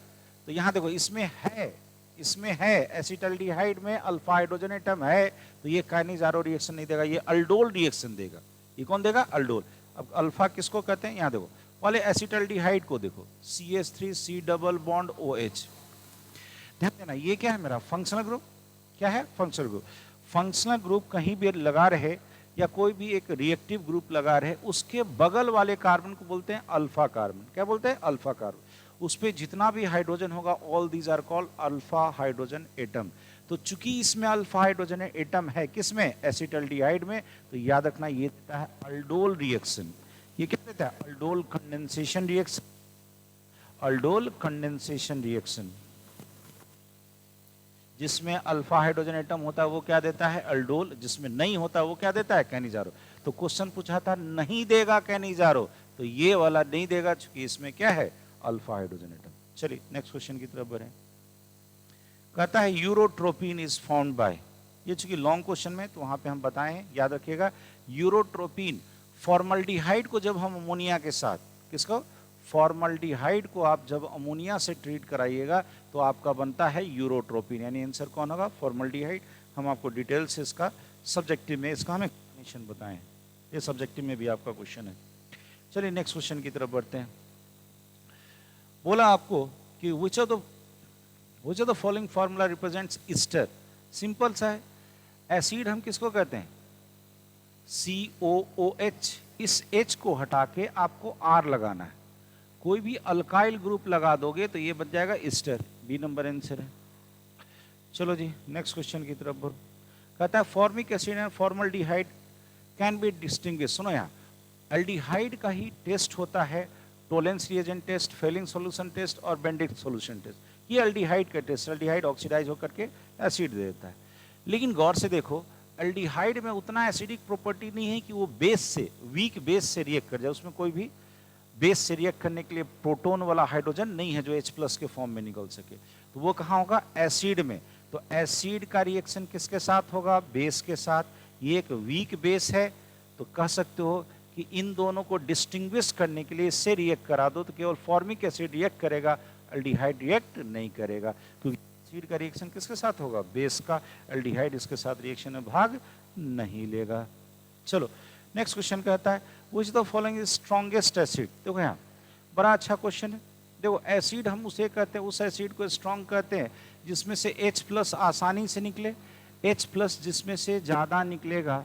तो यहां देखो इसमें है एसिटल्डिहाइड में अल्फा हाइड्रोजन एटम है, तो ये काइनेजारो रिएक्शन नहीं देगा, ये अल्डोल रिएक्शन देगा। ये कौन देगा? अल्डोल। अब अल्फा किसको कहते हैं? यहां देखो पहले एसिटल्डिहाइड को देखो, CH3C डबल बॉन्ड OH। ध्यान देना, ये क्या है मेरा फंक्शनल ग्रुप। क्या है? Functional group. फंक्शनल ग्रुप कहीं भी लगा रहे या कोई भी एक रिएक्टिव ग्रुप लगा रहे, उसके बगल वाले कार्बन को बोलते हैं अल्फा कार्बन। क्या बोलते हैं? Alpha carbon. उस पे जितना भी हाइड्रोजन होगा, all these are called alpha hydrogen atom. तो चूंकि इसमें अल्फा हाइड्रोजन एटम है, किसमें? एसिटल्डिहाइड में, तो याद रखना ये देता है अल्डोल रिएक्शन। ये क्या देता है? Aldol condensation reaction. Aldol condensation reaction. जिसमें अल्फा हाइड्रोजन एटम होता है वो क्या देता है? अल्डोल। जिसमें नहीं होता वो क्या देता है? कैनिजारो। तो क्वेश्चन पूछा था नहीं देगा कैनिजारो, तो ये वाला नहीं देगा, चूंकि इसमें क्या है? Alpha hydrogen atom. चलिए नेक्स्ट क्वेश्चन की तरफ बढ़े। कहता है यूरोट्रोपिन इज फाउंड बाय, ये चूंकि लॉन्ग क्वेश्चन में तो वहां पे हम बताएं, याद रखिएगा। यूरोट्रोपिन, फॉर्मल्डिहाइड को जब हम अमोनिया के साथ, किसको? फॉर्मल्डिहाइड को आप जब अमोनिया से ट्रीट कराइएगा तो आपका बनता है यूरोट्रोपिन, यानी आंसर कौन होगा? फॉर्मल्डिहाइड। हम आपको डिटेल से इसका सब्जेक्टिव में इसका हमें एक्सप्लेनेशन बताएं, ये सब्जेक्टिव में भी आपका क्वेश्चन है। चलिए नेक्स्ट क्वेश्चन की तरफ बढ़ते हैं। बोला आपको कि which of the following formula represents Easter. Simple सा है, एसिड हम किसको कहते हैं? COOH। इस H को हटा के आपको R लगाना है। कोई भी अल्काइल ग्रुप लगा दोगे तो ये बन जाएगा ईस्टर। बी नंबर आंसर है। चलो जी नेक्स्ट क्वेश्चन की तरफ बढ़ो। कहता है formic acid and formaldehyde can be distinguish. सुनो यहाँ, एल्डिहाइड का ही टेस्ट होता है Tollens reagent test, Fehling solution test और बेंडिक्ट सॉल्यूशन टेस्ट। ये एल्डिहाइड का टेस्ट, एल्डिहाइड ऑक्सीडाइज होकर के एसिड दे देता है। लेकिन गौर से देखो, एल्डिहाइड में उतना एसिडिक प्रॉपर्टी नहीं है कि वो बेस से, वीक बेस से रिएक्ट कर जाए। उसमें कोई भी बेस से रिएक्ट करने के लिए प्रोटोन वाला हाइड्रोजन नहीं है जो H+ के फॉर्म में निकल सके। तो वो कहाँ होगा? एसिड में। तो एसिड का रिएक्शन किसके साथ होगा? बेस के साथ। ये एक वीक बेस है, तो कह सकते हो कि इन दोनों को डिस्टिंग्विश करने के लिए इससे रिएक्ट करा दो, तो केवल फॉर्मिक एसिड रिएक्ट करेगा, एल्डिहाइड रिएक्ट नहीं करेगा, क्योंकि एसिड का रिएक्शन किसके साथ होगा? बेस का। एल्डिहाइड इसके साथ रिएक्शन में भाग नहीं लेगा। चलो नेक्स्ट क्वेश्चन कहता है which the following is strongest acid. देखो यहाँ बड़ा अच्छा क्वेश्चन है। देखो एसिड हम उसे कहते हैं, उस एसिड को स्ट्रॉन्ग कहते हैं जिसमें से H+ आसानी से निकले। H+ जिसमें से ज्यादा निकलेगा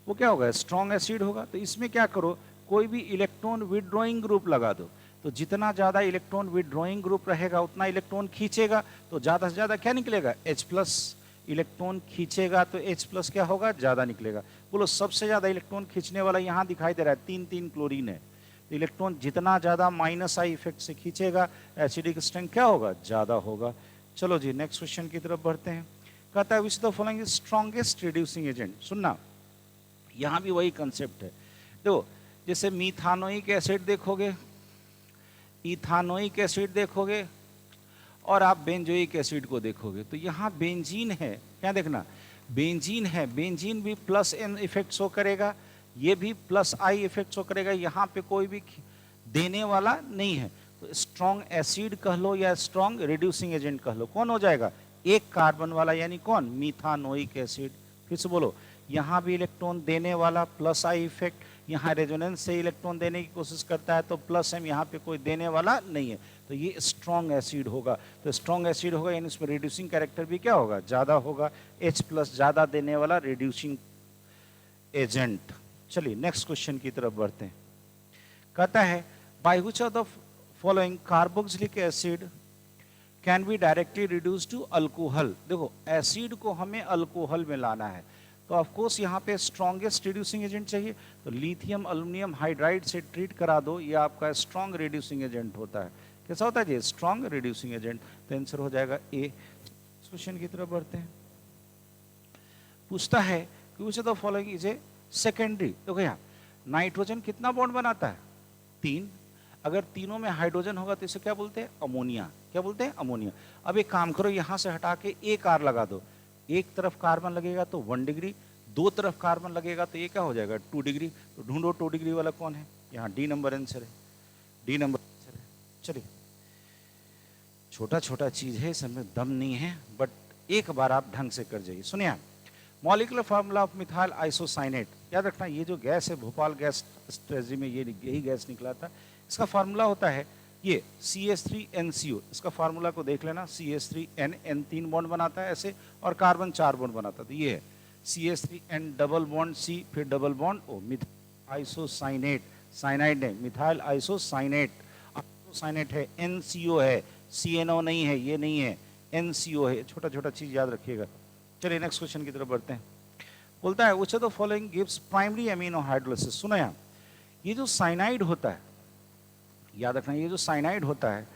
वो क्या होगा? स्ट्रॉन्ग एसिड होगा। तो इसमें क्या करो, कोई भी इलेक्ट्रॉन विड्रॉइंग ग्रुप लगा दो, तो जितना ज्यादा इलेक्ट्रॉन विड्रॉइंग ग्रुप रहेगा उतना इलेक्ट्रॉन खींचेगा, तो ज्यादा से ज्यादा क्या निकलेगा? H+। इलेक्ट्रॉन खींचेगा तो H+ क्या होगा? ज्यादा निकलेगा। बोलो सबसे ज्यादा इलेक्ट्रॉन खींचने वाला यहाँ दिखाई दे रहा है, 3 क्लोरीन है। तो इलेक्ट्रॉन जितना ज्यादा -I इफेक्ट से खींचेगा, एसिडिक स्ट्रेंथ क्या होगा? ज्यादा होगा। चलो जी नेक्स्ट क्वेश्चन की तरफ बढ़ते हैं। कहता है which the following is strongest reducing agent. सुनना, यहाँ भी वही कंसेप्ट है। देखो जैसे मिथानोइक एसिड देखोगे, इथानोइक एसिड देखोगे और आप बेंजोइक एसिड को देखोगे, तो यहाँ बेंजीन है। क्या देखना? बेंजीन है। बेंजीन भी +N इफेक्ट शो करेगा, ये भी +I इफेक्ट शो करेगा। यहाँ पे कोई भी देने वाला नहीं है। तो स्ट्रॉन्ग एसिड कह लो या स्ट्रॉन्ग रिड्यूसिंग एजेंट कह लो, कौन हो जाएगा? एक कार्बन वाला, यानी कौन? मिथानोइक एसिड। फिर से बोलो, यहाँ भी इलेक्ट्रॉन देने वाला +I इफेक्ट, यहाँ रेजोनेंस से इलेक्ट्रॉन देने की कोशिश करता है तो +M, यहाँ पे कोई देने वाला नहीं है, तो ये स्ट्रॉन्ग एसिड होगा। तो स्ट्रॉन्ग एसिड होगा यानी इसमें रिड्यूसिंग कैरेक्टर भी क्या होगा? ज्यादा होगा। H+ ज्यादा देने वाला रिड्यूसिंग एजेंट। चलिए नेक्स्ट क्वेश्चन की तरफ बढ़ते हैं। कहता है by which of the following carboxylic acid can be directly reduce to alcohol. देखो एसिड को हमें अल्कोहल में लाना है, तो ऑफ कोर्स यहाँ पे स्ट्रॉन्गेस्ट रिड्यूसिंग एजेंट चाहिए, तो लिथियम एल्युमिनियम हाइड्राइड से ट्रीट करा दो, ये आपका स्ट्रॉन्ग रिड्यूसिंग एजेंट होता है। कैसा होता है जी? Strong reducing agent. तो आंसर हो जाएगा ए। क्वेश्चन की तरफ बढ़ते हैं। पूछता है कि which of the following is a secondary. देखो यहाँ नाइट्रोजन कितना बॉन्ड बनाता है? 3। अगर तीनों में हाइड्रोजन होगा तो इसे क्या बोलते हैं? अमोनिया। क्या बोलते हैं? अमोनिया। अब एक काम करो, यहाँ से हटा के एक R लगा दो, एक तरफ कार्बन लगेगा तो 1 डिग्री, दो तरफ कार्बन लगेगा तो ये क्या हो जाएगा 2 डिग्री। तो ढूंढो 2 डिग्री वाला कौन है, यहाँ डी नंबर आंसर है, डी नंबर आंसर है। चलिए छोटा छोटा चीज है, इसमें दम नहीं है, बट एक बार आप ढंग से कर जाइए। सुनिए molecular formula of methyl isocyanate, याद रखना ये जो गैस है भोपाल गैस स्ट्रेटजी में ये यही गैस निकला था, इसका फार्मूला होता है ये CH3NCO, इसका फार्मूला को देख लेना, CH3N, N 3 बॉन्ड बनाता है ऐसे, और कार्बन 4 बॉन्ड बनाता है, तो ये है CH3N डबल बॉन्ड C, फिर double bond O, methyl isocyanate, cyanide नहीं मिथाइल आइसोसाइनेट, आइसोसाइनेट है, NCO है, CNO नहीं है, ये नहीं है, NCO है, छोटा छोटा चीज याद रखिएगा। चलिए नेक्स्ट क्वेश्चन की तरफ बढ़ते हैं। बोलता है which of the following gives primary amino hydrolysis. सुनो यहाँ, ये जो साइनाइड होता है, याद रखना ये जो साइनाइड होता है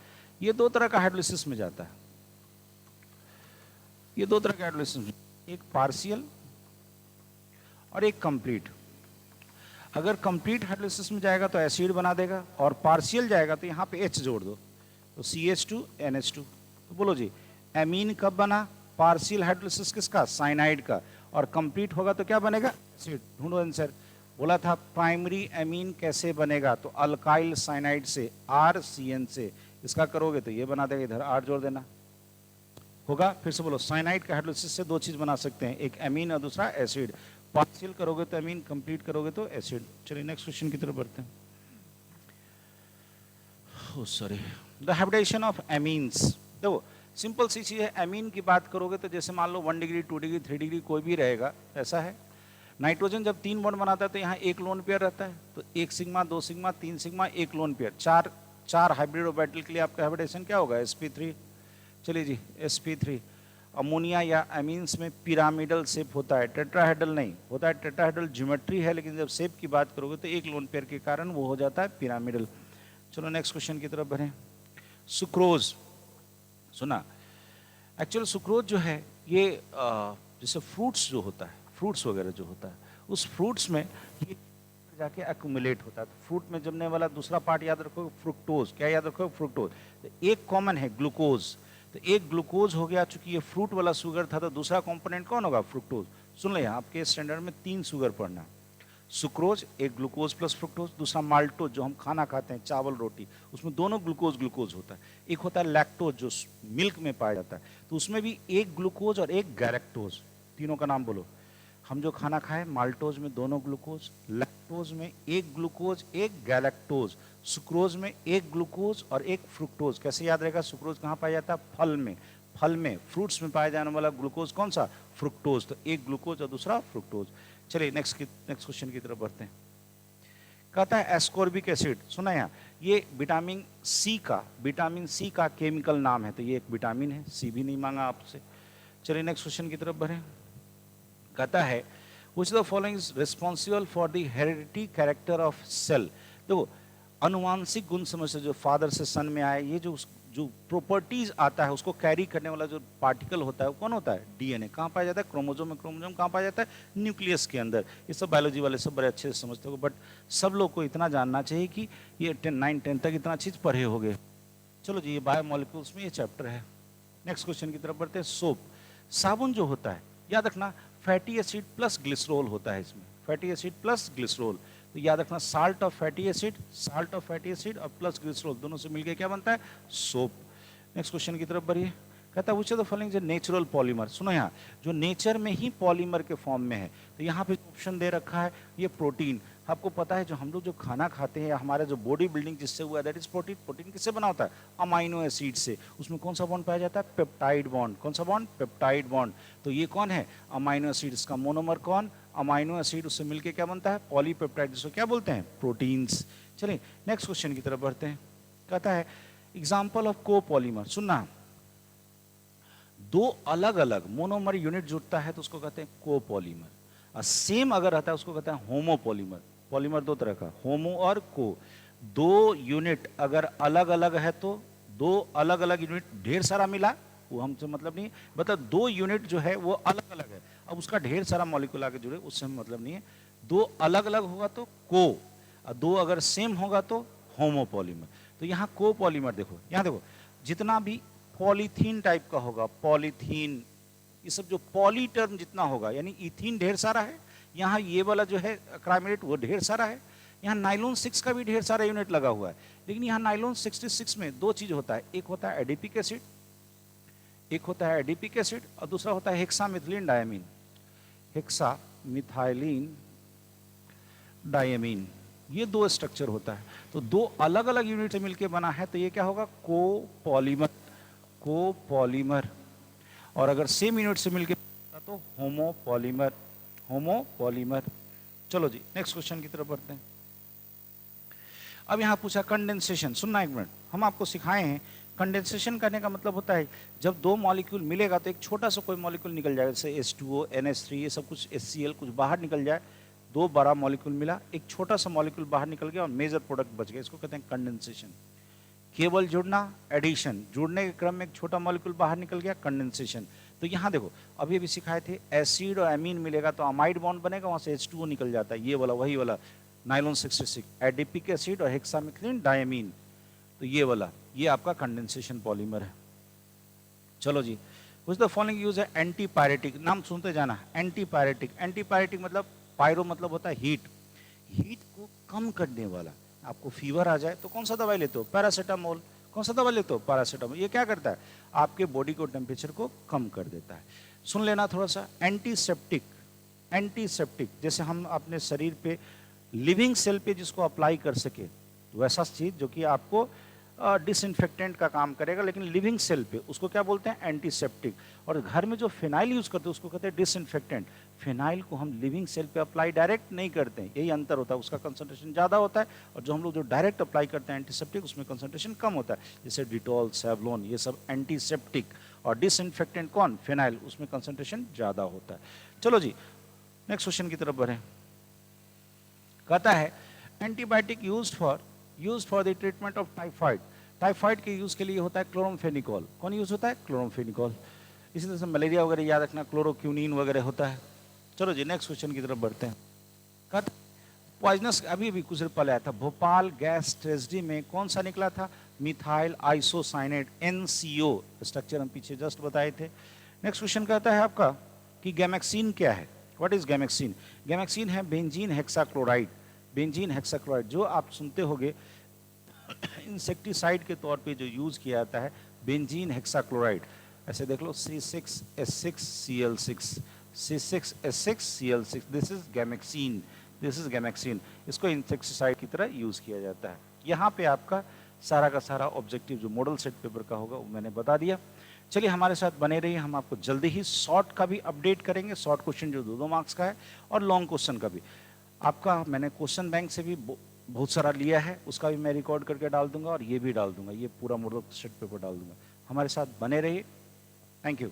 ये दो तरह का हाइड्रोलाइसिस में जाता है, ये दो तरह का हाइड्रोलाइसिस में, एक पार्शियल और एक कंप्लीट। अगर कंप्लीट हाइड्रोलाइसिस में जाएगा तो एसिड बना देगा, और पार्शियल जाएगा तो यहाँ पे H जोड़ दो, तो CH2NH2। तो बोलो जी एमीन कब बना, पार्शियल हाइड्रोलाइसिस किसका, साइनाइड का, और कंप्लीट होगा तो क्या बनेगा, एसिड। ढूंढो आंसर। बोला था प्राइमरी एमीन कैसे बनेगा, तो अल्काइल साइनाइड से, RCN से, इसका करोगे तो ये बना देगा, इधर R जोड़ देना होगा। फिर से बोलो, साइनाइड का हाइड्रोलाइसिस से दो चीज बना सकते हैं, एक एमीन और दूसरा एसिड। पार्शियल करोगे तो एमीन, कंप्लीट करोगे तो एसिड। चलिए नेक्स्ट क्वेश्चन की तरफ बढ़ते हैं। Sorry, the hybridisation of amines. देखो सिंपल सी चीज है, एमीन की बात करोगे तो जैसे मान लो 1 डिग्री 2 डिग्री 3 डिग्री कोई भी रहेगा, ऐसा है। नाइट्रोजन जब 3 बॉन्ड बनाता है तो यहाँ एक लोन पेयर रहता है, तो 1 sigma 2 sigma 3 sigma 1 lone pair, चार हाइब्रिड ऑर्बिटल के लिए आपका हाइब्रिडेशन क्या होगा, sp3। चलिए जी sp3। अमोनिया या एमीन्स में पिरामिडल शेप होता है, टेट्राहेड्रल नहीं होता है, टेट्राहेड्रल ज्योमेट्री है, लेकिन जब शेप की बात करोगे तो एक लोन पेयर के कारण वो हो जाता है पिरामिडल। चलो नेक्स्ट क्वेश्चन की तरफ बढ़ें। सुक्रोज, सुना एक्चुअल सुक्रोज जो है ये जैसे फ्रूट्स जो होता है, फ्रूट्स वगैरह जो होता है, उस फ्रूट्स में ये जाके एक्यूमुलेट होता है। तो फ्रूट में जमने वाला दूसरा पार्ट याद रखो फ्रुक्टोज, क्या याद रखो फ्रुक्टोज। तो एक कॉमन है ग्लूकोज, तो एक ग्लूकोज हो गया, चूंकि ये फ्रूट वाला शुगर था तो दूसरा कंपोनेंट कौन होगा, फ्रुक्टोज। सुन ले आपके स्टैंडर्ड में 3 शुगर पढ़ना, सुक्रोज, एक ग्लूकोज प्लस फ्रुक्टोज, दूसरा माल्टोज जो हम खाना खाते हैं चावल रोटी, उसमें दोनों ग्लूकोज ग्लूकोज होता है। एक होता है लैक्टोज जो मिल्क में पाया जाता है, तो उसमें भी एक ग्लूकोज और एक गैलेक्टोज, तीनों का नाम बोलो। हम जो खाना खाए माल्टोज में दोनों ग्लूकोज, लैक्टोज में एक ग्लूकोज एक गैलेक्टोज, सुक्रोज में एक ग्लूकोज और एक फ्रुक्टोज। कैसे याद रहेगा, सुक्रोज कहाँ पाया जाता है, फल में, फल में फ्रूट्स में पाया जाने वाला ग्लूकोज कौन सा, फ्रुक्टोज। तो एक ग्लूकोज और दूसरा फ्रुक्टोज। चलिए नेक्स्ट क्वेश्चन की तरफ बढ़ते हैं। कहता है एस्कॉर्बिक एसिड, सुना यहाँ, ये विटामिन सी का केमिकल नाम है, तो ये एक विटामिन है, सी भी नहीं मांगा आपसे। चलिए नेक्स्ट क्वेश्चन की तरफ बढ़ें। कहता है which of the following is responsible for the heredity character of cell. देखो अनुवांशिक गुण समझ से जो फादर से सन में आए, ये जो प्रॉपर्टीज आता है उसको कैरी करने वाला जो पार्टिकल होता है वो कौन होता है, डीएनए। कहाँ पाया जाता है, क्रोमोजोम में। क्रोमोजोम कहाँ पाया जाता है, न्यूक्लियस के अंदर। ये सब बायोलॉजी वाले सब बड़े अच्छे से समझते हो, बट सब लोग को इतना जानना चाहिए कि ये 9 10 तक इतना चीज पढ़े हो गए। चलो जी, ये बायोमोलिक्यूल्स में ये चैप्टर है। नेक्स्ट क्वेश्चन की तरफ बढ़ते हैं। सोप, साबुन जो होता है, याद रखना फैटी एसिड प्लस ग्लिसरॉल होता है इसमें, फैटी एसिड प्लस ग्लिसरॉल। तो याद रखना साल्ट ऑफ फैटी एसिड और प्लस ग्लिसरॉल दोनों से मिलके क्या बनता है, सोप। नेक्स्ट क्वेश्चन की तरफ बढ़िए। कहता है which of the following is natural polymer. सुनो यहाँ, जो नेचर में ही पॉलीमर के फॉर्म में है, तो यहाँ पे ऑप्शन दे रखा है ये प्रोटीन। आपको पता है जो हम लोग जो खाना खाते हैं, हमारा जो बॉडी बिल्डिंग जिससे हुआ दैट इज प्रोटीन। प्रोटीन किससे बना होता है, अमाइनो एसिड से। उसमें कौन सा बॉन्ड पाया जाता है, पेप्टाइड बॉन्ड। कौन सा बॉन्ड, पेप्टाइड बॉन्ड। तो ये कौन है, अमाइनो एसिड। इसका मोनोमर कौन, अमाइनो एसिड, उससे मिलके क्या बनता है, पॉलीपेप्टाइड, जिसको क्या बोलते हैं, प्रोटीन्स। चलिए नेक्स्ट क्वेश्चन की तरफ बढ़ते हैं। कहता है एग्जाम्पल ऑफ कोपॉलीमर। सुनना, दो अलग अलग मोनोमर यूनिट जुड़ता है तो उसको कहते हैं कोपॉलीमर, और सेम अगर रहता है उसको कहते हैं होमोपॉलीमर। पॉलीमर दो तरह का, होमो और को। दो यूनिट अगर अलग अलग है तो दो अलग अलग यूनिट, ढेर सारा मिला वो हमसे मतलब नहीं, मतलब दो यूनिट जो है वो अलग अलग है, अब उसका ढेर सारा मॉलिक्यूल आके जुड़े उससे मतलब नहीं है। दो अलग अलग होगा तो को, और दो अगर सेम होगा तो होमोपॉलीमर। तो यहाँ कोपॉलीमर देखो, यहाँ देखो जितना भी पॉलीथीन टाइप का होगा, पॉलीथीन, ये सब जो पॉली टर्म जितना होगा, यानी इथीन ढेर सारा है यहाँ ये वाला जो है अक्राइमेट वो ढेर सारा है, यहाँ नाइलॉन 6 का भी ढेर सारा यूनिट लगा हुआ है। लेकिन यहाँ नाइलॉन 66 में दो चीज होता है, एक होता है एडिपिक एसिड, एक होता है एडिपिक एसिड और दूसरा होता है हेक्सामिथिलीन डायमीन, हेक्सामिथाइलिन डायमीन। ये दो स्ट्रक्चर होता है, तो दो अलग अलग यूनिट से मिलकर बना है, तो ये क्या होगा, कोपॉलीमर, कोपॉलीमर। और अगर सेम यूनिट से मिलकर तो होमोपॉलीमर, होमोपॉलीमर। चलो जी नेक्स्ट क्वेश्चन की तरफ बढ़ते हैं। अब यहां पूछा कंडेंसेशन, सुनना एक मिनट, हम आपको सिखाए हैं कंडेंसेशन करने का मतलब होता है जब दो मॉलिक्यूल मिलेगा तो एक छोटा सा कोई मॉलिक्यूल निकल जाएगा, जैसे H2O, NH3, ये सब कुछ HCl कुछ बाहर निकल जाए, दो बड़ा मॉलिक्यूल मिला, एक छोटा सा मॉलिक्यूल बाहर निकल गया और मेजर प्रोडक्ट बच गया, इसको कहते हैं कंडेंसेशन। केवल जुड़ना, एडिशन, जुड़ने के क्रम में एक छोटा मॉलिक्यूल बाहर निकल गया, कंडेंसेशन। तो यहाँ देखो अभी अभी सिखाए थे, एसिड और एमीन मिलेगा तो अमाइड बॉन्ड बनेगा, वहां से H2O निकल जाता है, ये वाला वही वाला नाइलॉन 66, एडिपिक एसिड और हेक्सामिथिलीन डायमीन, तो ये वाला ये आपका कंडेंसेशन पॉलीमर है। चलो जी, कुछ द फॉलोइंग यूज है एंटीपायरेटिक, नाम सुनते जाना, एंटीपायरेटिक। एंटीपायरेटिक मतलब पायरो मतलब होता है हीट, हीट को कम करने वाला। आपको फीवर आ जाए तो कौन सा दवाई लेते हो, पैरासीटामोल, कौन सा दवाई लेते हो, पैरासीटामोल। ये क्या करता है, आपके बॉडी को टेम्परेचर को कम कर देता है। सुन लेना थोड़ा सा, एंटीसेप्टिक, एंटीसेप्टिक जैसे हम अपने शरीर पे लिविंग सेल पे जिसको अप्लाई कर सके, वैसा चीज जो कि आपको डिसइंफेक्टेंट का काम करेगा, लेकिन लिविंग सेल पे उसको क्या बोलते हैं, एंटीसेप्टिक। और घर में जो फिनाइल यूज करते हैं उसको कहते हैं डिसइंफेक्टेंट। फिनाइल को हम लिविंग सेल पे अप्लाई डायरेक्ट नहीं करते हैं, यही अंतर होता है, उसका कंसंट्रेशन ज़्यादा होता है, और जो हम लोग जो डायरेक्ट अप्लाई करते हैं एंटीसेप्टिक उसमें कंसंट्रेशन कम होता है, जैसे डिटॉल, सेवलॉन, ये सब एंटीसेप्टिक। और डिसइंफेक्टेंट कौन, फिनाइल, उसमें कंसंट्रेशन ज़्यादा होता है। चलो जी नेक्स्ट क्वेश्चन की तरफ बढ़ें। कहता है antibiotic used for the treatment of typhoid. Typhoid के यूज के लिए होता है क्लोरोम्फेनिकोल। कौन यूज होता है, क्लोरोम्फेनिकोल। इसी तरह से मलेरिया वगैरह याद रखना, क्लोरोक्यूनिन वगैरह होता है। चलो जी नेक्स्ट क्वेश्चन की तरफ बढ़ते हैं। कहता पॉइजनस, अभी भी कुछ देर पहले आया था, भोपाल गैस ट्रेजेडी में कौन सा निकला था, मिथाइल आइसोसाइनेट, NCO, स्ट्रक्चर हम पीछे जस्ट बताए थे। नेक्स्ट क्वेश्चन कहता है आपका कि गैमेक्सिन क्या है, व्हाट इज गैमेक्सिन। गैमेक्सिन है बेंजीन हेक्साक्लोराइड, बेंजीन हेक्साक्लोराइड जो आप सुनते होंगे इंसेक्टिसाइड के तौर पे जो यूज किया जाता है, बेंजीन हेक्साक्लोराइड। ऐसे देख लो, C6H6Cl6, C6H6Cl6, this is gammexane, this is gammexane. इसको इंसेक्टिसाइड की तरह यूज किया जाता है। यहाँ पे आपका सारा का सारा ऑब्जेक्टिव जो मॉडल सेट पेपर का होगा वो मैंने बता दिया। चलिए हमारे साथ बने रहिए, हम आपको जल्दी ही शॉर्ट का भी अपडेट करेंगे, शॉर्ट क्वेश्चन जो 2-2 मार्क्स का है, और लॉन्ग क्वेश्चन का भी। आपका मैंने क्वेश्चन बैंक से भी बहुत सारा लिया है, उसका भी मैं रिकॉर्ड करके डाल दूंगा, और ये भी डाल दूंगा, ये पूरा मॉडल सेट पेपर डाल दूंगा। हमारे साथ बने रहिए, थैंक यू।